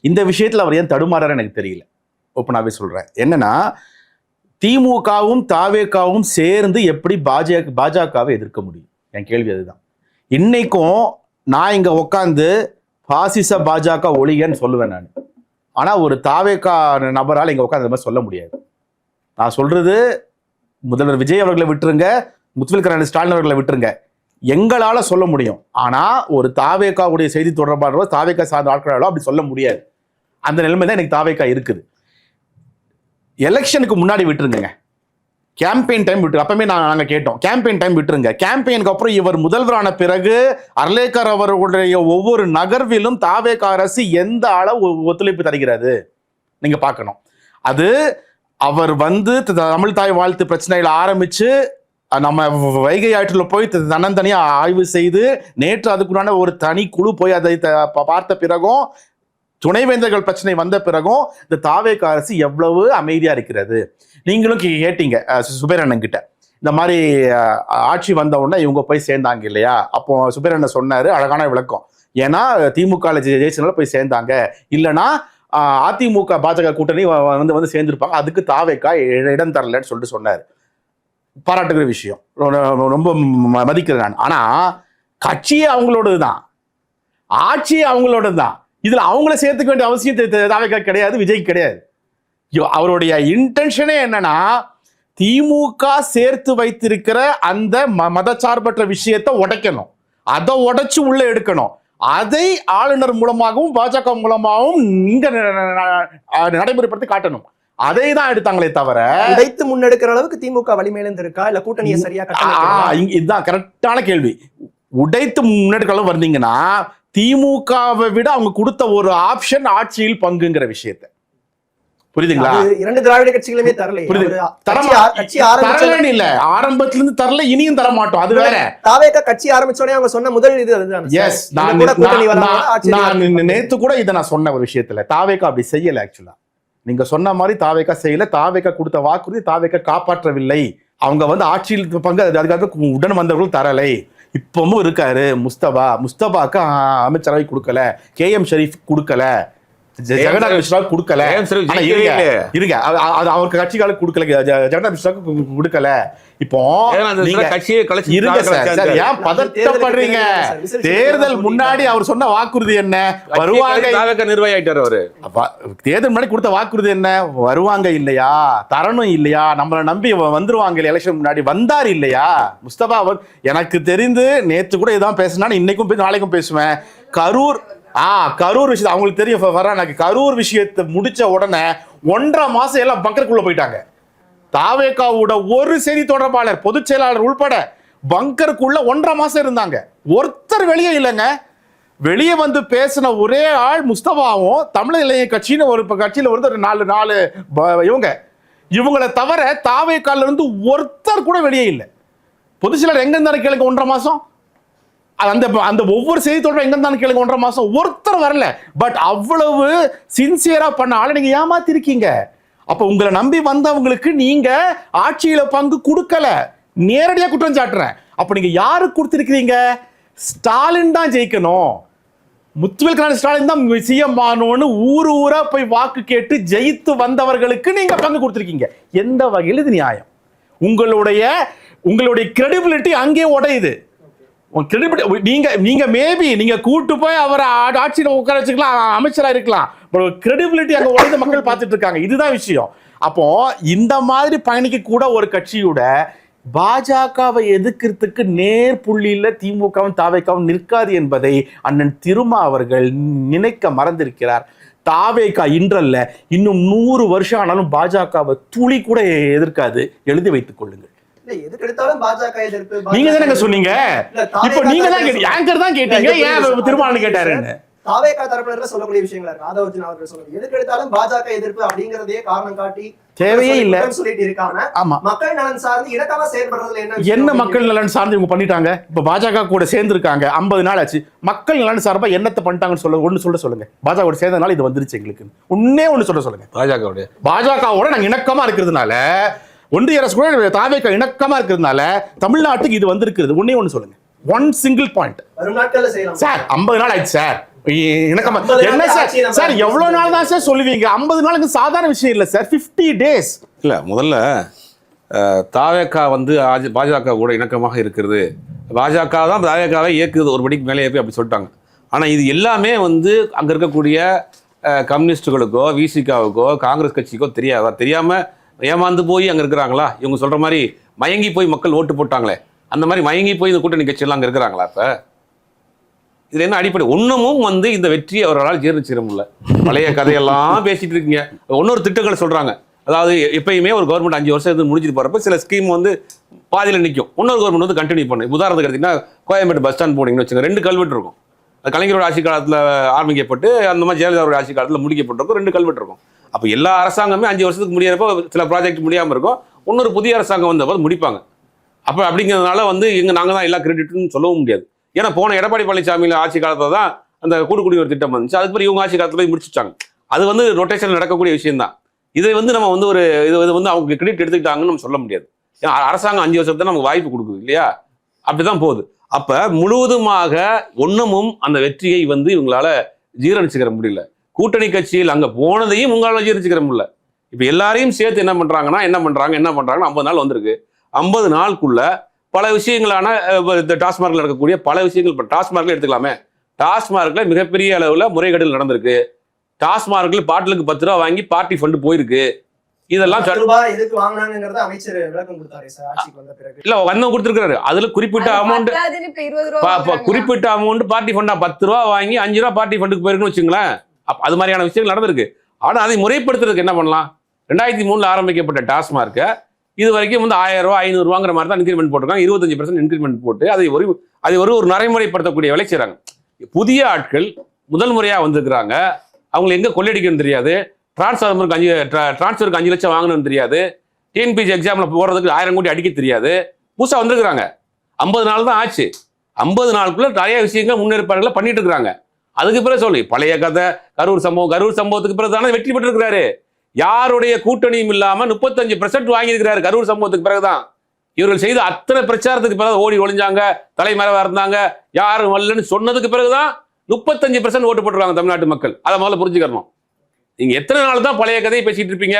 இந்த விஷயத்துல அவர் ஏன் தடுமாறாரு எனக்கு தெரியல. ஓப்பனாவே சொல்றேன். என்னன்னா, திமுகவும் தாவேக்காவும் சேர்ந்து எப்படி பாஜகவை எதிர்க்க முடியும்? என் கேள்வி அதுதான். இன்னைக்கும் நான் இங்க உட்காந்து பாசிச பாஜக ஒழிகன்னு சொல்லுவேன் நான். ஆனா ஒரு தாவேக்கா நபரால் இங்க உட்காந்து மாதிரி சொல்ல முடியாது. நான் சொல்றது முதல்வர் விஜய் அவர்களை விட்டுருங்க, முத்துவேல் கருணாநிதி ஸ்டாலின் அவர்களை விட்டுருங்க, எங்களால சொல்ல முடியும். ஆனா ஒரு தாவேக்காவுடைய செய்தி தொடர்பாளர்களோ தாவேக்கா சார்ந்த ஆட்களாலோ அப்படி சொல்ல முடியாது. அந்த நிலைமை தான் எனக்கு தாவேக்கா இருக்குது. எலெக்ஷனுக்கு முன்னாடி விட்டுருங்க, கேம்பெயின் டைம் விட்டு அப்பவுமே நாங்க கேட்டோம், கேம்பெயின் டைம் விட்டுருங்க. கேம்பெயினுக்கு அப்புறம் இவர் முதல்வரான பிறகு அர்லேக்கர் அவர்களுடைய ஒவ்வொரு நகர்விலும் தாவேக அரசு எந்த அளவு ஒத்துழைப்பு தருகிறது நீங்க பார்க்கணும். அது அவர் வந்து தமிழ் தாய் வாழ்த்து பிரச்சனையில ஆரம்பிச்சு நம்ம வைகை ஆற்றில் போய் தன்னந்தனியா ஆய்வு செய்து நேற்று அதுக்குண்டான ஒரு தனி குழு போய் அதை பார்த்த பிறகும், துணைவேந்தர்கள் பிரச்சனை வந்த பிறகும் இந்த தாவேக அரசு எவ்வளவு அமைதியா இருக்கிறது. நீங்களும் கேட்டீங்க சுபேரண்ணன் கிட்ட, இந்த மாதிரி ஆட்சி வந்த உடனே இவங்க போய் சேர்ந்தாங்க இல்லையா, அப்போ சுபேரண்ணன் சொன்னாரு அழகான விளக்கம். ஏன்னா திமுக ஜெயிச்சனால போய் சேர்ந்தாங்க, இல்லைன்னா அதிமுக பாஜக கூட்டணி வந்து சேர்ந்திருப்பாங்க, அதுக்கு தாவேக இடம் தரலன்னு சொல்லிட்டு சொன்னாரு. பாராட்டுகிற விஷயம், ரொம்ப மதிக்கிறேன் நான். ஆனா கட்சியே அவங்களோடதுதான், ஆட்சியே அவங்களோடதுதான். இதுல அவங்கள சேர்த்துக்க வேண்டிய அவசியம் தாவேக கிடையாது, விஜய் கிடையாது. அவருடைய இன்டென்ஷனே என்னன்னா திமுக சேர்த்து வைத்திருக்கிற அந்த மதச்சார்பற்ற விஷயத்தை உடைக்கணும், அதை உடைச்சு உள்ள எடுக்கணும். அதை ஆளுநர் மூலமாகவும் பாஜக மூலமாகவும் இங்க நடைமுறைப்படுத்தி காட்டணும். அதை தான் எடுத்தாங்களே தவிர உடைத்து முன்னெடுக்கிற அளவுக்கு திமுக வலிமையிலிருந்து இருக்கா, இல்ல கூட்டணியை சரியா இதுதான் கரெக்டான கேள்வி. உடைத்து முன்னெடுக்கிற அளவு வந்தீங்கன்னா திமுகவை விட அவங்க கொடுத்த ஒரு ஆப்ஷன் ஆட்சியில் பங்குங்கிற விஷயத்தை புரியுதுங்களா? இரண்டு திராவிட கட்சிகளுமே தரல, இல்ல ஆரம்பத்துல இருந்து தரல, இனியும் தர மாட்டோம், அது வேற. தாவேக கட்சி ஆரம்பிச்சோடனே அவங்க சொன்ன முதல் இது அதுதான். எஸ், நான் நேத்து கூட இதை நான் சொன்ன ஒரு விஷயத்துல தாவேக அப்படி செய்யல. ஆக்சுவலா நீங்க சொன்ன மாதிரி தாவேக செய்யல. தாவேக கொடுத்த வாக்குறுதி தாவேக காப்பாற்றவில்லை. அவங்க வந்து ஆட்சியில் பங்கு அதுக்காக உடன் வந்தவர்கள் தரலை. இப்பவும் இருக்காரு முஸ்தபாக்கு அமைச்சரவை கொடுக்கல, KM ஷரீஃப் கொடுக்கல, ஜெகநாத் மிஸ்ரா கொடுக்கல, இருங்க அவருக்கு கட்சிகளுக்கு கொடுக்கல, ஜெகநாத் மிஸ்ராக்கு கொடுக்கல. இப்போ பதட்டப்படுறீங்க. தேர்தல் முன்னாடி அவர் சொன்ன வாக்குறுதி என்ன? வருவாங்க, நிர்வாகிட்டார் அவரு. தேர்தல் முன்னாடி கொடுத்த வாக்குறுதி என்ன? வருவாங்க இல்லையா, தரணும் இல்லையா, நம்மளை நம்பி வந்துருவாங்க. எலெக்ஷன் முன்னாடி வந்தார் இல்லையா முஸ்தபா? எனக்கு தெரிந்து நேற்று கூட இதான் பேசினா, இன்னைக்கும் நாளைக்கும் பேசுவேன். கரூர் விஷயம் அவங்களுக்கு தெரியும். கரூர் விஷயத்தை முடிச்ச உடனே 1.5 மாசம் எல்லாம் பங்கருக்குள்ள போயிட்டாங்க. தாவேகாவோட ஒரு செய்தி தொடர்பாளர், பொதுச் செயலாளர் உள்பட பங்கருக்குள்ள 1.5 மாசம் இருந்தாங்க. ஒருத்தர் வெளியே இல்லைங்க. வெளியே வந்து பேசின ஒரே ஆள் முஸ்தபாவும் தமிழ் இளைஞர் கட்சின்னு ஒரு கட்சியில ஒரு 4 இவங்களை தவிர தாவேகால இருந்து ஒருத்தர் கூட வெளியே இல்லை. பொதுச் செயலாளர் எங்க இருந்தாரு கேளுங்க, 1.5 மாசம். அந்த ஒவ்வொரு செய்தி தொடர்பு எங்க இருந்தாலும் கேளுங்க, 1.5 மாசம் ஒருத்தர் வரல. பட் அவ்வளவு சின்சியரா பண்ண ஆளை நீங்க ஏமாத்திருக்கீங்க. அப்ப உங்களை நம்பி வந்தவங்களுக்கு நீங்க ஆட்சியில பங்கு கொடுக்கல, நேரடியா குற்றம் சாட்டுறேன். அப்ப நீங்க யாருக்கு கொடுத்திருக்கிறீங்க? ஸ்டாலின் தான் ஜெயிக்கணும், முத்துவேல் கருணாநிதி ஸ்டாலின் தான் சிஎம் ஆனோன்னு ஊரா போய் வாக்கு கேட்டு ஜெயித்து வந்தவர்களுக்கு நீங்க பங்கு கொடுத்திருக்கீங்க. எந்த வகையில் இது நியாயம்? உங்களுடைய கிரெடிபிலிட்டி அங்கே உடையுது. நீங்க மேபி நீங்க கூட்டு போய் அவரை ஆட்சியில உட்கார வச்சுக்கலாம், அமைச்சரா இருக்கலாம். கிரெடிபிலிட்டி அங்க உடைந்த மக்கள் பார்த்துட்டு இருக்காங்க. இதுதான் விஷயம். அப்போ இந்த மாதிரி பயணிக்க கூட ஒரு கட்சியோட பாஜகவை எதிர்க்கிறதுக்கு நேர் புள்ளியில திமுகவும் தாவேகாவும் நிற்காது என்பதை அண்ணன் திருமா அவர்கள் நினைக்க மறந்திருக்கிறார். தாவேகா இன்றல்ல, இன்னும் 100 வருஷம் ஆனாலும் பாஜகவை துளி கூட எதிர்க்காது. எழுதி வைத்துக் கொள்ளுங்கள். நீங்க தானே சொன்னீங்க, இப்ப நீங்க தான் ஆங்கர் தான் கேட்டீங்க, ஏன் திருமாவளவன் கேட்டாருன்னு. தாவேகா தரப்பினர்ல சொல்லக்கூடிய விஷயங்களா இருக்கு. ஆதவர்ஜுன் அவர்கள் சொல்றது எதுக்கு எடுத்தாலும் பாஜக எதிர்ப்பு அப்படிங்கறதே காரணம் காட்டி தேவையே இல்ல சொல்லிட்டு இருக்காங்க. மக்கள் நலன் சார்ந்து இணக்கமா செயல்படுறதுல என்ன மக்கள் நலன் சார்ந்து இவங்க பண்ணிட்டாங்க? இப்ப பாஜக கூட சேர்ந்திருக்காங்க, 50 நாள் ஆச்சு. மக்கள் நலன் சார்பா என்னத்தை பண்ணிட்டாங்கன்னு சொல்லுங்க. பாஜக கூட சேர்ந்தனால இது வந்துருச்சு எங்களுக்கு. ஒண்ணு சொல்லுங்க. பாஜகவோட நாங்க இணக்கமா இருக்கிறதுனால, ஒன்றிய அரசு கூட தாவேகா இணக்கமா இருக்கிறதுனால தமிழ்நாட்டுக்கு இது வந்திருக்கிறது. ஒண்ணு சொல்லுங்க. One single point. சார் 50 நாள் ஆயிடுச்சு சார். என்ன சார் எவ்வளவு நாள் தான் சார் சொல்லுவீங்க? 50 நாளுக்கு சாதாரண விஷயம் இல்ல சார், 50 days. இல்ல, முதல்ல தாவேகா வந்து பாஜக கூட இணக்கமாக இருக்கிறது, பாஜக தான் தாவேகாவை இயக்குது, ஒரு படிக்கு மேலே ஏற்பி அப்படி சொல்லிட்டாங்க. ஆனா இது எல்லாமே வந்து அங்க இருக்கக்கூடிய கம்யூனிஸ்டுகளுக்கோ விசிகாவுக்கோ காங்கிரஸ் கட்சிக்கோ தெரியாம ஏமாந்து போய் அங்க இருக்கிறாங்களா? இவங்க சொல்ற மாதிரி மயங்கி போய் மக்கள் ஓட்டு போட்டாங்களே, அந்த மாதிரி மயங்கி போய் இந்த கூட்டணி கட்சியெல்லாம் அங்க இருக்கிறாங்களா? இப்ப இது என்ன அடிப்படை? ஒண்ணுமும் வந்து இந்த வெற்றி அவர்களால் ஜீர்ணிச்சிட முடியல. பழைய கதையெல்லாம் பேசிட்டு இருக்கீங்க. இன்னொரு திட்டங்களை சொல்றாங்க, அதாவது எப்பயுமே ஒரு கவர்மெண்ட் 5 வருஷம் இருந்து முடிஞ்சிட்டு போகிறப்ப சில ஸ்கீம் வந்து பாதியில் நிற்கும், இன்னொரு கவர்மெண்ட் வந்து கண்டினியூ பண்ணும். உதாரணத்துக்கு எடுத்தீங்கன்னா கோயம்பேடு பஸ் ஸ்டாண்ட் போனீங்கன்னு வச்சுங்க, 2 கல்வெட்டு இருக்கும். அது கலைஞரோட ஆட்சி காலத்தில் ஆரம்பிக்கப்பட்டு அந்த மாதிரி ஜெயலலிதாவோட ஆட்சி காலத்தில் முடிக்கப்பட்டிருக்கும், 2 கல்வெட்டு இருக்கும். அப்போ எல்லா அரசாங்கமே 5 வருஷத்துக்கு முடியறப்போ சில ப்ராஜெக்ட் முடியாமல் இருக்கும், இன்னொரு புதிய அரசாங்கம் வந்தபோது முடிப்பாங்க. அப்போ அப்படிங்கிறதுனால வந்து நாங்கள் தான் எல்லா கிரெடிட்னு சொல்லவும் முடியாது. ஏன்னா போன எடப்பாடி பழனிசாமி ஆட்சி காலத்தில் தான் அந்த கூடுகுடியோர் திட்டம் வந்துச்சு, அதுக்கு பிறகு இவங்க ஆட்சி காலத்தில் போய் முடிச்சுட்டாங்க. அது வந்து ரொட்டேஷன் நடக்கக்கூடிய விஷயம் தான். இதை வந்து நம்ம வந்து இது வந்து அவங்க கிரெடிட் எடுத்துக்கிட்டாங்கன்னு நம்ம சொல்ல முடியாது. ஏன்னா அரசாங்கம் 5 வருஷத்துல நமக்கு வாய்ப்பு கொடுக்குது இல்லையா, அப்படிதான் போகுது. அப்ப முழுவதுமாக ஒண்ணுமும் அந்த வெற்றியை வந்து இவங்களால ஜீரணிச்சுக்கிற முடியல. கூட்டணி கட்சியில் அங்க போனதையும் உங்களால ஜீரணிச்சுக்கிற முடியல. இப்ப எல்லாரையும் சேர்த்து என்ன பண்றாங்கன்னா 50 நாள் வந்திருக்கு. 50 நாளுக்குள்ள பல விஷயங்களான இந்த டாஸ்மார்க்ல நடக்கக்கூடிய பல விஷயங்கள், இப்போ டாஸ்மார்க்ல எடுத்துக்கலாமே, டாஸ்மார்க்ல மிகப்பெரிய அளவுல முறைகேடுகள் நடந்திருக்கு. டாஸ்மார்க்ல பாட்டிலுக்கு 10 ரூபா வாங்கி பார்ட்டி ஃபண்டு போயிருக்கு. இதெல்லாம் எதுக்கு வாங்கினாங்கிறத அமைச்சர் விளக்கம் கொடுத்தாரு சார் ஆட்சிக்கு வந்த பிறகு. இல்ல வந்தவங்க கொடுத்துருக்காரு. அதுல குறிப்பிட்ட அமௌண்ட் குறிப்பிட்ட அமௌண்ட் பார்ட்டி ஃபண்டா 10 ரூபா வாங்கி 5 ரூபா பார்ட்டி ஃபண்டுக்கு போயிருக்குன்னு வச்சுங்களேன். அது மாதிரியான விஷயங்கள் நடந்திருக்கு. ஆனா அதை முறைப்படுத்துறதுக்கு என்ன பண்ணலாம்? 2003 ஆரம்பிக்கப்பட்ட டாஸ்மார்க்க இது வரைக்கும் வந்து 1000 ரூபா 500 ரூபாங்கிற மாதிரி தான் இன்கிரிமெண்ட் போட்டிருக்காங்க. 25% இன்கிரிமெண்ட் போட்டு அதை ஒரு நடைமுறைப்படுத்தக்கூடிய வேலை செய்யறாங்க. புதிய ஆட்கள் முதல் முறையா வந்திருக்கிறாங்க. அவங்க எங்க கொள்ளையடிக்கணும்னு தெரியாது, டிரான்ஸ்ஃபருக்கு 5 லட்சம் வாங்கணும்னு தெரியாது, டிஎன்பிசி எக்ஸாம்ல போறதுக்கு 1000 கோடி அடிக்க தெரியாது. புதுசா வந்திருக்கிறாங்க. 50 நாள் தான் ஆச்சு. 50 நாளுக்குள்ள நிறைய விஷயங்கள் முன்னேற்பாடுகளை பண்ணிட்டு இருக்கிறாங்க. அதுக்கு பிறகு சொல்லி பழைய கதை கரூர் சம்பவத்துக்கு பிறகு தானே வெற்றி பெற்று இருக்கிறாரு. யாருடைய கூட்டணியும் இல்லாம 35% வாங்கியிருக்கிறாரு கரூர் சம்பவத்துக்கு பிறகுதான். இவர்கள் செய்த அத்தனை பிரச்சாரத்துக்கு பிறகு ஓடி ஒளிஞ்சாங்க, தலைமறைவா இருந்தாங்க, யாரும் வரலன்னு சொன்னதுக்கு பிறகுதான் 35% ஓட்டு போட்டுருவாங்க தமிழ்நாட்டு மக்கள். அதை முதல்ல புரிஞ்சுக்கணும். நீங்க எத்தனை நாள் தான் பழைய கதையை பேசிட்டு இருப்பீங்க?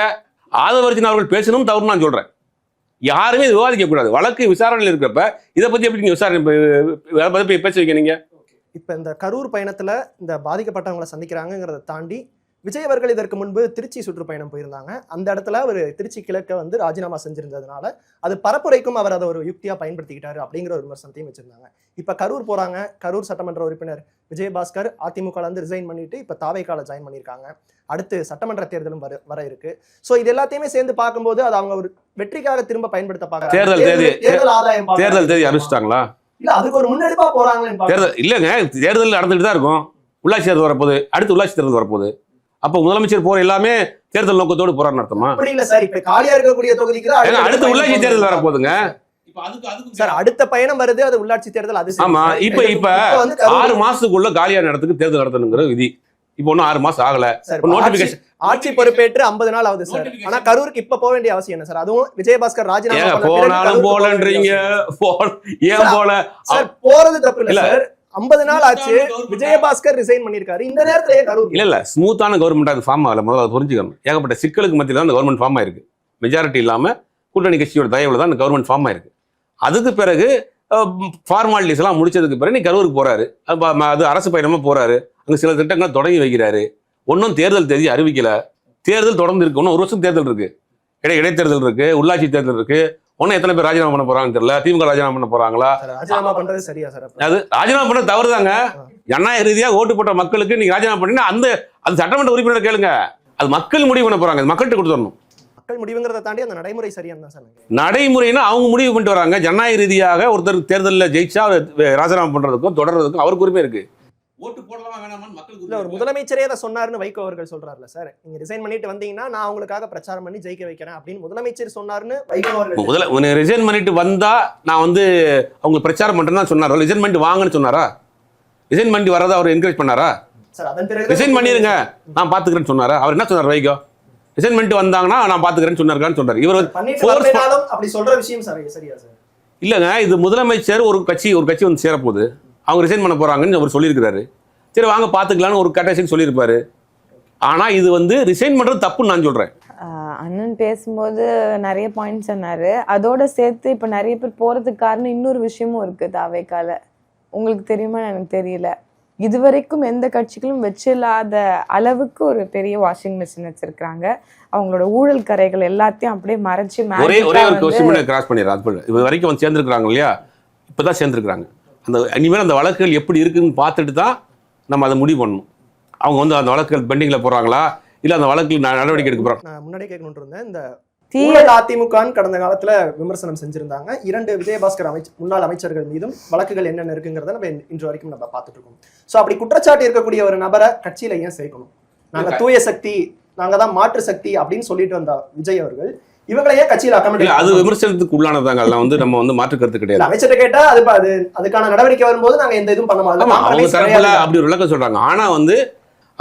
ஆதவர்ஜன் அவர்கள் பேசணும் தவறு நான் சொல்றேன். யாருமே விவாதிக்க கூடாது. வழக்கு விசாரணையில் இருக்கிறப்ப இதை பத்தி எப்படி நீங்க விசாரணை பேச வைக்க? நீங்க இப்ப இந்த கரூர் பயணத்துல இந்த பாதிக்கப்பட்டவங்களை சந்திக்கிறாங்கிறத தாண்டி விஜய் அவர்கள் இதற்கு முன்பு திருச்சி சுற்றுப்பயணம் போயிருந்தாங்க. அந்த இடத்துல அவர் திருச்சி கிழக்க வந்து ராஜினாமா செஞ்சிருந்ததுனால அது பரப்புரைக்கும் அவர் அதை ஒரு யுக்தியா பயன்படுத்திக்கிட்டாரு அப்படிங்கிற ஒரு விமர்சனத்தையும் வச்சிருந்தாங்க. இப்ப கரூர் போறாங்க. கரூர் சட்டமன்ற உறுப்பினர் விஜயபாஸ்கர் அதிமுக வந்து ரிசைன் பண்ணிட்டு இப்ப தாவேக்கால ஜாயின் பண்ணியிருக்காங்க. அடுத்து சட்டமன்ற தேர்தலும் வர இருக்கு. சோ இது எல்லாத்தையுமே சேர்ந்து பார்க்கும்போது அது அவங்க ஒரு வெற்றிக்காக திரும்ப பயன்படுத்த பாக்குறாங்க. தேர்தல் தேதி அறிவிச்சிட்டாங்களா? இல்ல அதுக்கு ஒரு முன்னெடுப்பா போறாங்க. இல்லங்க, தேர்தல் நடந்துட்டு தான் இருக்கும். உள்ளாட்சி தேர்தல் வரப்போகுது, அடுத்து உள்ளாட்சி தேர்தல் வரப்போகுது. அப்போ முதலமைச்சர் போற எல்லாமே தேர்தல் நோக்கத்தோடு போறான்னு அர்த்தமா? அப்படி இல்ல சார். இப்ப காலியா இருக்கக்கூடிய தொகுதிக்கு அடுத்து உள்ளாட்சி தேர்தல் வரப்போகுதுங்க சார். அடுத்த பயணம் வருது, அது உள்ளாட்சி தேர்தல். அது ஆமா. இப்ப 6 மாசத்துக்குள்ள காலியான இடத்துக்கு தேர்தல் நடத்தணுங்கிற விதி. இப்போ ஒன்னும் 6 மாசம் ஆகல. நோட்டிபிகேஷன் ஆட்சி பொறுப்பேற்று 50 நாள் ஆகுது சார். ஆனா கரூருக்கு இப்ப போக வேண்டிய அவசியம் என்ன சார்? அதுவும் விஜயபாஸ்கர் ராஜினாமா போனாலும் போலன்றீங்க. ஏன் போல சார்? போறது தப்பு இல்ல சார். 50 நாள் ஆச்சு, விஜயபாஸ்கர் ரிசைன் பண்ணிருக்காரு. இந்த நேரத்திலேயே கரூர் இல்ல ஸ்மூத்தான கவர்மெண்ட் அது ஃபார்ம் ஆகல. முதல்ல புரிஞ்சுக்கணும். ஏகப்பட்ட சிக்கலுக்கு மத்தியில தான் அந்த கவர்மெண்ட் ஃபார்ம் ஆயிருக்கு. மெஜாரிட்டி இல்லாம கூட்டணி கட்சியோட தயவுல தான் அந்த கவர்மெண்ட் ஃபார்ம் ஆயிருக்கு. அதுக்கு பிறகு ஃபார்மாலிட்டிஸ் எல்லாம் முடிச்சதுக்கு பிறகு நீ கரூருக்கு போறாரு. அது அரசு பயணமா போறாரு. அங்க சில திட்டங்களை தொடங்கி வைக்கிறாரு. ஒன்னும் தேர்தல் தேதி அறிவிக்கல. தேர்தல் தொடர்ந்து இருக்கு. இன்னும் 1 வருஷம் தேர்தல் இருக்கு. இடைத்தேர்தல் இருக்கு, உள்ளாட்சி தேர்தல் இருக்கு. ஒன்னும் எத்தனை பேர் ராஜினாமா பண்ண போறாங்கன்னு தெரியல. திமுக ராஜினாமா பண்ண போறாங்களா? ராஜினாமா பண்றது சரியா சார்? அது ராஜினாமா பண்ண தவறுதாங்க. ஜனநாயக ரீதியா ஓட்டு போட்ட மக்களுக்கு நீங்க ராஜினாமா பண்ணீங்கன்னா அந்த சட்டமன்ற உறுப்பினர் கேளுங்க. அது மக்கள் முடிவு பண்ண போறாங்க. மக்கள்கிட்ட கொடுத்துடணும். மக்கள் முடிவுங்கிறத தாண்டி அந்த நடைமுறை சரியான தான் சார். நடைமுறைன்னா அவங்க முடிவு பண்ணிட்டு வராங்க. ஜனநாயக ரீதியாக ஒருத்தர் தேர்தலில் ஜெயிச்சா ராஜினாமா பண்றதுக்கும் தொடர்றதுக்கும் அவருக்கு உரிமை இருக்கு. ஓட்டு போடலாமா வேணாமான்னு மக்களுக்கு ஒரு முதலமைச்சரே அதை சொன்னாருன்னு வைகோ அவர்கள் சொல்றாருல சார். நீங்க ரிசைன் பண்ணிட்டு வந்தீங்கன்னா நான் உங்களுக்காக பிரச்சாரம் பண்ணி ஜெயிக்க வைக்கிறேன் அப்படின்னு முதலமைச்சர் சொன்னாருன்னு வைகோ அவர்கள். ரிசைன் பண்ணிட்டு வந்தா நான் வந்து அவங்க பிரச்சாரம் பண்றேன்னு சொன்னாரா? ரிசைன் பண்ணிட்டு வாங்கன்னு சொன்னாரா? ரிசைன் பண்ணிட்டு வரதை அவர் என்கரேஜ் பண்ணாரா? சார் அதன் பிறகு ரிசைன் பண்ணிருங்க நான் பாத்துக்கிறேன்னு சொன்னாரா? அவர் என்ன சொன்னார்? வைகோ ரிசைன் பண்ணிட்டு வந்தாங்கன்னா நான் பாத்துக்கிறேன்னு சொன்னாருன்னு சொன்னார். இவர் அப்படி சொல்ற விஷயம் சரியா சார்? இல்லங்க, இது முதலமைச்சர் ஒரு கட்சி வந்து சேரப்போகுது, அவங்க ரிசைன் பண்ண போறாங்கன்னு அவர் சொல்லியிருக்கிறாரு. சரி வாங்க பாத்துக்கலாம்னு ஒரு கட்டேஷன் சொல்லியிருப்பாரு. ஆனா இது வந்து ரிசைன் பண்றது தப்புன்னு நான் சொல்றேன். அண்ணன் பேசும்போது நிறைய பாயிண்ட்ஸ் சொன்னாரு. அதோட சேர்த்து இப்ப நிறைய பேர் போறதுக்கு காரணம் இன்னொரு விஷயமும் இருக்கு. தாவேக்கால உங்களுக்கு தெரியுமா எனக்கு தெரியல, இதுவரைக்கும் எந்த கட்சிகளும் வச்சில்லாத அளவுக்கு ஒரு பெரிய வாஷிங் மிஷின் வச்சிருக்காங்க. அவங்களோட ஊழல் கரைகள் எல்லாத்தையும் அப்படியே மறைச்சு ஒரே ஒரு கொஸ்டின் கிராஸ் பண்ணிடுறேன். இது வரைக்கும் வந்து சேர்ந்துருக்காங்க இல்லையா? இப்பதான் சேர்ந்துருக்காங்க. அந்த இனிமேல் அந்த வழக்குகள் எப்படி இருக்குன்னு பார்த்துட்டு தான் நம்ம அதை முடிவு பண்ணணும். அவங்க வந்து அந்த வழக்குகள் பெண்டிங்கில் போடுறாங்களா இல்ல அந்த வழக்கில் நடவடிக்கை எடுக்க போறோம். நான் முன்னாடியே கேட்கணும்னு இருந்தேன். இந்த தீய ஊழல் அதிமுகன்னு கடந்த காலத்துல விமர்சனம் செஞ்சிருந்தாங்க. 2 விஜயபாஸ்கர் முன்னாள் அமைச்சர்கள் மீதும் வழக்குகள் என்னென்ன இருக்குங்கிறத நம்ம இன்று வரைக்கும் நம்ம பார்த்துட்டு இருக்கோம். சோ அப்படி குற்றச்சாட்டு இருக்கக்கூடிய ஒரு நபரை கட்சியில ஏன் சேர்க்கணும்? நாங்க தூய சக்தி, நாங்க தான் மாற்று சக்தி அப்படின்னு சொல்லிட்டு வந்த விஜய் அவர்கள் இவங்களையே கட்சியில அது விமர்சனத்துக்கு உள்ளானதாங்க. அதெல்லாம் வந்து நம்ம வந்து மாற்று கருத்து கிடையாது. அமைச்சர்கிட்ட கேட்டா அதுக்கான நடவடிக்கை வரும்போது நாங்க எந்த இதுவும் பண்ண மாட்டோம். அவங்க தரப்புல அப்படி ஒரு விளக்கம் சொல்றாங்க. ஆனா வந்து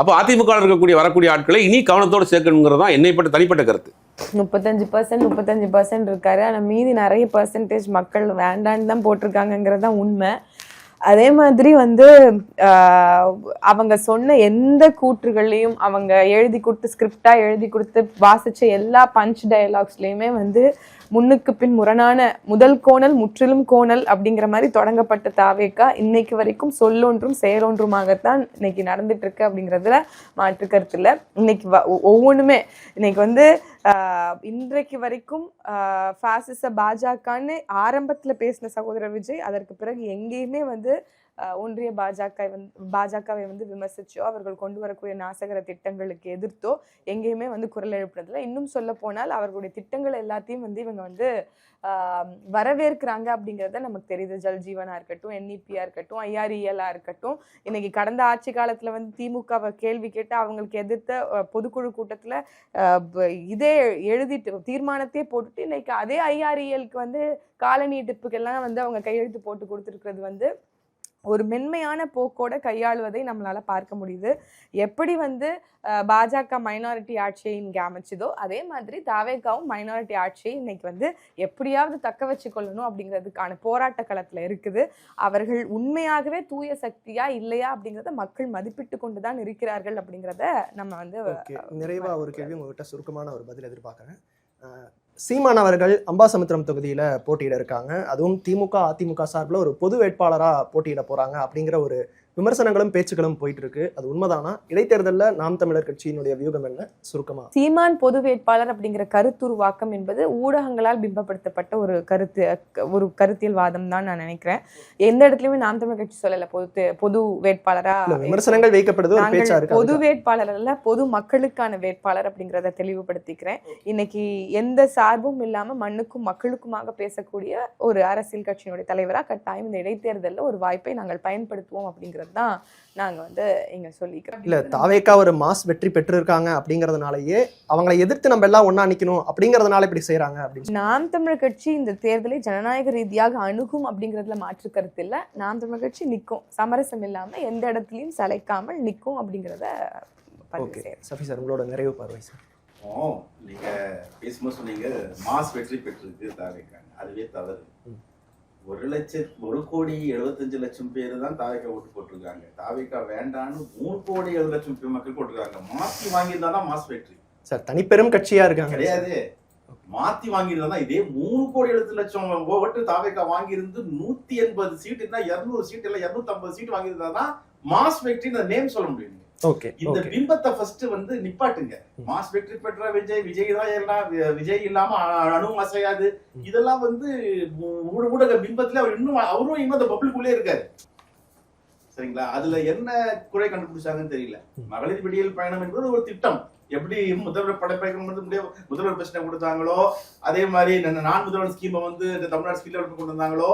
அப்ப அதிமுக இருக்கக்கூடிய வரக்கூடிய ஆட்களை இனி கவனத்தோடு சேர்க்கணுங்கிறது தான் என்னைப்பட்ட தனிப்பட்ட கருத்து. 35% இருக்காரு. ஆனா மீதி நிறைய பெர்சன்டேஜ் மக்கள் வேண்டான்னு தான் போட்டிருக்காங்கிறது தான் உண்மை. அதே மாதிரி வந்து அவங்க சொன்ன எந்த கூற்றுகளையும் அவங்க எழுதி கொடுத்து ஸ்கிரிப்டா எழுதி கொடுத்து வாசிச்ச எல்லா பஞ்ச் டயலாக்ஸ்லயுமே வந்து முன்னுக்கு பின் முரணான முதல் கோணல் முற்றிலும் கோணல் அப்படிங்கிற மாதிரி தொடங்கப்பட்ட தாவேக்கா இன்னைக்கு வரைக்கும் சொல்லொன்றும் செயலொன்றுமாகத்தான் இன்னைக்கு நடந்துட்டு இருக்கு அப்படிங்கிறதுல மாற்று கருத்து இல்லை. இன்னைக்கு ஒவ்வொன்றுமே இன்னைக்கு வந்து இன்றைக்கு வரைக்கும் பாசிச பாஜகன்னு ஆரம்பத்துல பேசின சகோதரர் விஜய் அதற்கு பிறகு எங்கேயுமே வந்து ஒன்றிய பாஜகவை வந்து விமர்சிச்சோ அவர்கள் கொண்டு வரக்கூடிய நாசகர திட்டங்களுக்கு எதிர்த்தோ எங்கேயுமே வந்து குரல் எழுப்புனதில்லை. இன்னும் சொல்ல போனால் அவர்களுடைய திட்டங்கள் எல்லாத்தையும் வந்து இவங்க வந்து வரவேற்கிறாங்க அப்படிங்கிறத நமக்கு தெரியுது. ஜல் ஜீவனா இருக்கட்டும், NEP-ஆ இருக்கட்டும், IREL-ஆ இருக்கட்டும். இன்னைக்கு கடந்த ஆட்சி காலத்துல வந்து திமுகவை கேள்வி கேட்டு அவங்களுக்கு எதிர்த்த பொதுக்குழு கூட்டத்துல இதே எழுதிட்டு தீர்மானத்தையே போட்டுட்டு இன்னைக்கு அதே IREL-க்கு வந்து கால நீட்டிப்புக்கெல்லாம் வந்து அவங்க கையெழுத்து போட்டு கொடுத்துருக்கிறது வந்து ஒரு மென்மையான போக்கோட கையாளுவதை நம்மளால பார்க்க முடியுது. எப்படி வந்து பாஜக மைனாரிட்டி ஆட்சியை இங்கே அமைச்சதோ அதே மாதிரி தாவேகாவும் மைனாரிட்டி ஆட்சியை இன்னைக்கு வந்து எப்படியாவது தக்க வச்சு கொள்ளணும் அப்படிங்கிறதுக்கான போராட்ட களத்துல இருக்குது. அவர்கள் உண்மையாகவே தூய சக்தியா இல்லையா அப்படிங்கிறத மக்கள் மதிப்பிட்டு கொண்டுதான் இருக்கிறார்கள் அப்படிங்கிறத நம்ம வந்து நிறைவா ஒரு கேள்வி உங்ககிட்ட சுருக்கமான ஒரு பதில் எதிர்பார்க்கிறேன். சீமான் அவர்கள் அம்பாசமுத்திரம் தொகுதியில போட்டியிட இருக்காங்க. அதுவும் திமுக அதிமுக சார்பில் ஒரு பொது வேட்பாளரா போட்டியிட போறாங்க அப்படிங்கிற ஒரு விமர்சனங்களும் பேச்சுக்களும் போயிட்டு இருக்கு. அது உண்மைதானா? இடைத்தேர்தலில் நாம் தமிழர் கட்சியினுடைய வியூகம் என்ன? சுருக்கமா. சீமான் பொது வேட்பாளர் அப்படிங்கிற கருத்துருவாக்கம் என்பது ஊடகங்களால் பிம்பப்படுத்தப்பட்ட ஒரு கருத்தியல் வாதம் தான் நான் நினைக்கிறேன். எந்த இடத்துலயுமே நாம் தமிழர் கட்சி சொல்லல பொது வேட்பாளரா விமர்சனங்கள் வைக்கப்படுது. பொது வேட்பாளர் அல்ல, பொது மக்களுக்கான வேட்பாளர் அப்படிங்கிறத தெளிவுபடுத்திக்கிறேன். இன்னைக்கு எந்த சார்பும் இல்லாம மண்ணுக்கும் மக்களுக்குமாக பேசக்கூடிய ஒரு அரசியல் கட்சியினுடைய தலைவரா கட்டாயம் இந்த இடைத்தேர்தலில் ஒரு வாய்ப்பை நாங்கள் பயன்படுத்துவோம் அப்படிங்கிறது தான் நாங்க வந்து இங்க சொல்லிக்கிறோம். இல்ல தாவேக்கா ஒரு மாஸ் வெற்றி பெற்றிருக்காங்க அப்படிங்கறதுனாலயே அவங்களை எதிர்த்து நம்ம எல்லாம் ஒண்ணா நிக்கணும் அப்படிங்கறதுனால இப்படி செய்யறாங்க அப்படின்னு நாம் தமிழர் கட்சி இந்த தேர்தலை ஜனநாயக ரீதியாக அணுகும் அப்படிங்கறதுல மாற்று கருத்து இல்ல. நாம் தமிழர் கட்சி நிக்கும், சமரசம் இல்லாம எந்த இடத்துலயும் சளைக்காமல் நிக்கும் அப்படிங்கறத சஃபி சார் உங்களோட நிறைவு பார்வை சார். நீங்க பேசும்போது சொன்னீங்க மாஸ் வெற்றி பெற்றிருக்கு தாவேக்கா, அதுவே தவறு. 1,75,00,000 பேர் தான் தாவேக்கா ஓட்டு போட்டிருக்காங்க. தாவேக்கா வேண்டான்னு 3,70,00,000 பேர் மக்கள் போட்டிருக்காங்க. மாத்தி வாங்கியிருந்தா தான் மாஸ் வெற்றி சார். தனிப்பெரும் கட்சியா இருக்காங்க கிடையாது. மாத்தி வாங்கியிருந்தா இதே 3,70,00,000 ஓட்டு தாவேக்கா வாங்கியிருந்து 180 சீட்டு 200 சீட் இல்ல 250 சீட் வாங்கியிருந்தா தான் மாஸ் வெற்றின்னு நேம் சொல்ல முடியும். இந்த பிம்பத்தை ஃபர்ஸ்ட் வந்து நிப்பாட்டுங்க. மாஸ் வெற்றி பெற்ற விஜய் தான் எல்லாம், விஜய் இல்லாம அணுவும் அசையாது. இதெல்லாம் வந்து ஊடக பிம்பத்துல அவரும் இன்னும் அந்த பப்ளிக்குள்ளே இருக்காரு. சரிங்களா? அதுல என்ன குறை கண்டுபிடிச்சாங்கன்னு தெரியல. மகளிர் விடியல் பயணம் என்பது ஒரு திட்டம். எப்படி முதல்வர் படைப்பைக்கும் முதல்வர் பிரச்சனை கொடுத்தாங்களோ அதே மாதிரி நான் முதல்வர் ஸ்கீமை வந்து தமிழ்நாடு ஸ்கில் டெவலப்மெண்ட் கொண்டு வந்தாங்களோ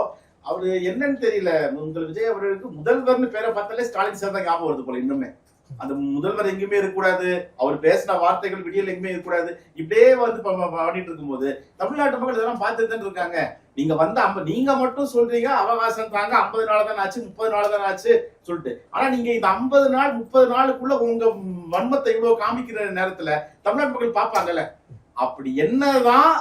அவரு என்னன்னு தெரியல. உங்கள் விஜய் அவர்களுக்கு முதல்வர்னு பேரை பார்த்தாலே ஸ்டாலின் சார் தான் ஞாபகம் வருது போல. இன்னுமே அந்த முதல்வர் எங்கேயுமே இருக்கக்கூடாது, அவர் பேசின வார்த்தைகள் விடியல் எங்கேயுமே இருக்கக்கூடாது. இப்படியே வந்து பண்ணிட்டு இருக்கும்போது தமிழ்நாட்டு மக்கள் இதெல்லாம் பார்த்துட்டு இருக்காங்க. நீங்க வந்து நீங்க மட்டும் சொல்றீங்க அவகாசம் தாங்க 50 நாள் தான் ஆச்சு 30 நாள் தான் ஆச்சு சொல்லிட்டு. ஆனா நீங்க இந்த 50 நாள் 30 நாளுக்குள்ள உங்க வன்மத்தை இவ்வளவு காமிக்கிற நேரத்துல தமிழ்நாட்டு மக்கள் பார்ப்பாங்கல்ல. அப்படி என்னதான்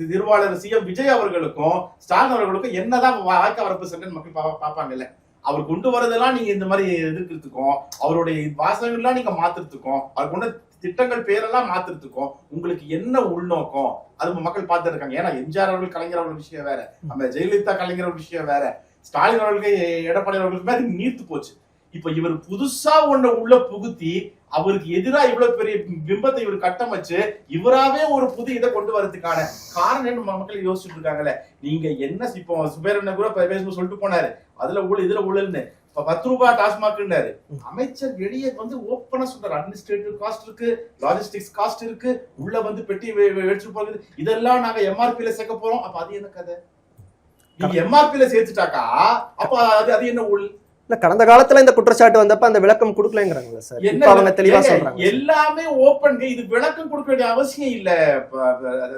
திருவாளர் CM விஜய் அவர்களுக்கும் ஸ்டாலின் அவர்களுக்கும் என்னதான் வாய்க்கா வரப்பு சட்டன் மக்கள் பார்ப்பாங்கல்ல. அவர் கொண்டு வரதெல்லாம் நீங்க இந்த மாதிரி எதிர்க்கிறதுக்கும் அவருடைய வாசகங்கள்லாம் நீங்க மாத்துறதுக்கும் அவர் கொண்ட திட்டங்கள் பேரெல்லாம் மாத்துறதுக்கும் உங்களுக்கு என்ன உள்நோக்கம் அது மக்கள் பார்த்து இருக்காங்க. ஏன்னா எம்ஜிஆர் அவர்கள் கலைஞர் அவர்கள் விஷயம் வேற, நம்ம ஜெயலலிதா கலைஞர் அவர்கள் விஷயம் வேற, ஸ்டாலின் அவர்களுக்கு எடப்பாடி அவர்களுக்குமே அது நீர்த்து போச்சு. இப்ப இவர் புதுசா ஒண்ணு உள்ள புகுத்தி அவருக்கு எதிராக இவ்வளவு பெரிய பிம்பத்தை இவர் கட்டமைச்சு இவராவே ஒரு புது இதை கொண்டு வரதுக்கான காரணம் மக்கள் யோசிச்சுட்டு இருக்காங்கல்ல. நீங்க என்ன இப்போ சுபேரன் கூட பேசும்போது சொல்லிட்டு போனாரு அதுல ஊழல் இதுல ஊழல்னு. ரூபாய் டாஸ்மாக்ன்றாரு. அமைச்சர் வெளியே வந்து ஓப்பனா சொல்றாரு, அட்மினிஸ்ட்ரேட்டிவ் காஸ்ட் இருக்கு, லாஜிஸ்டிக்ஸ் காஸ்ட் இருக்கு, உள்ள வந்து பெட்டி எடுத்துட்டு போறது, இதெல்லாம் நாங்க எம்ஆர்பில சேர்க்க போறோம். அப்ப அது என்ன கதை? நீங்க எம்ஆர்பில சேர்த்துட்டாக்கா அப்ப அது என்ன ஊழல்? இல்ல கடந்த காலத்துல இந்த குற்றச்சாட்டு வந்தப்ப அந்த விளக்கம் கொடுக்கலங்கறாங்கல்ல சார். இப்ப அவங்க தெளிவா சொல்றாங்க. எல்லாமே ஓபன், இது விளக்கம் கொடுக்க வேண்டிய அவசியம் இல்ல.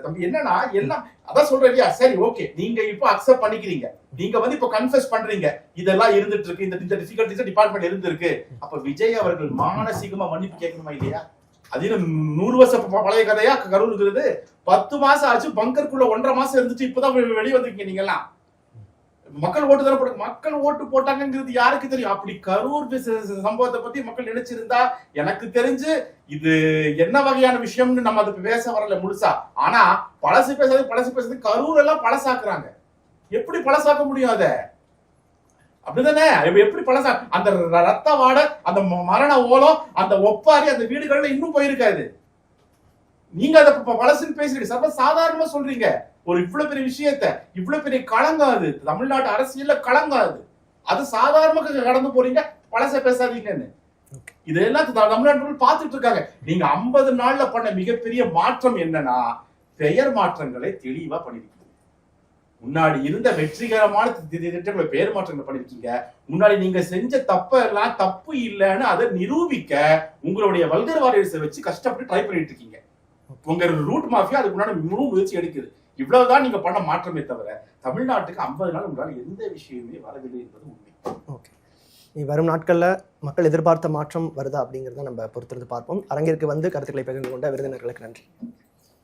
தம்பி என்னன்னா எல்லாம் அதான் சொல்றேன். சரி ஓகே, நீங்க இப்போ அக்செப்ட் பண்ணிக்கிறீங்க, நீங்க வந்து இப்போ கன்ஃபெஸ் பண்றீங்க, இதெல்லாம் இருந்துட்டு இருக்கு, இந்த டிஃபிகல்டிஸ் டிபார்ட்மெண்ட் இருந்திருக்கு. அப்ப விஜய் அவர்கள் மானசீகமா மன்னிப்பு கேட்கணுமா இல்லையா? அது 100 வருஷம் பழைய கதையா கரூர் இருக்கிறது? 10 மாசம் ஆச்சு, பங்கருக்குள்ள 1.5 மாசம் இருந்துட்டு இப்பதான் வெளியே வந்திருக்கீங்க. நீங்க எல்லாம் மக்கள் ஓட்டு தானே போட்டாங்க, மக்கள் ஓட்டு போட்டாங்கிறது யாருக்கு தெரியும்? அப்படி கரூர் சம்பவத்தை பத்தி மக்கள் நினைச்சிருந்தா எனக்கு தெரிஞ்சு இது என்ன வகையான விஷயம்னு நம்ம அதுக்கு பேச வரல முழுசா. ஆனா பழசு பேசாது கரூர் எல்லாம் பழசாக்குறாங்க. எப்படி பழசாக்க முடியும்? அத அப்படிதானே? எப்படி பழசா? அந்த ரத்த வாடை, அந்த மரண ஓலம், அந்த ஒப்பாரி அந்த வீடுகள்ல இன்னும் போயிருக்காது. நீங்க அதை பழசுன்னு பேசுறீங்க, சர்வ சாதாரணமா சொல்றீங்க. ஒரு இவ்வளவு பெரிய விஷயத்த, இவ்வளவு பெரிய களங்கம், அது தமிழ்நாட்டு அரசியல்ல களங்கம், அது சாதாரணமாக கடந்து போறீங்க, பழச பேசாதீங்கன்னு. இதெல்லாம் தமிழ்நாட்டு பார்த்துட்டு இருக்காங்க. நீங்க 50 நாள்ல பண்ண மிகப்பெரிய மாற்றம் என்னன்னா, பெயர் மாற்றங்களை தெளிவா பண்ணிருக்கீங்க. முன்னாடி இருந்த வெற்றிகரமான திட்டங்களை பெயர் மாற்றங்களை பண்ணிருக்கீங்க. முன்னாடி நீங்க செஞ்ச தப்ப எல்லாம் தப்பு இல்லைன்னு அதை நிரூபிக்க உங்களுடைய வல்கர் வாரியர்ஸை வச்சு கஷ்டப்பட்டு ட்ரை பண்ணிட்டு இருக்கீங்க. உங்க ரூட் மாஃபியா அதுக்கு முன்னாடி முழு முயற்சி எடுக்குது. இவ்வளவுதான் நீங்க பண்ண மாற்றமே தவிர தமிழ்நாட்டுக்கு 50 நாள் முன்னாடி எந்த விஷயமே வரவில்லை என்பது உண்மை. ஓகே, வரும் நாட்கள்ல மக்கள் எதிர்பார்த்த மாற்றம் வருதா அப்படிங்கறத நம்ம பொறுத்திருந்து பார்ப்போம். அரங்கிற்கு வந்து கருத்துக்களை பகிர்ந்து கொண்ட விருந்தினர்களுக்கு நன்றி.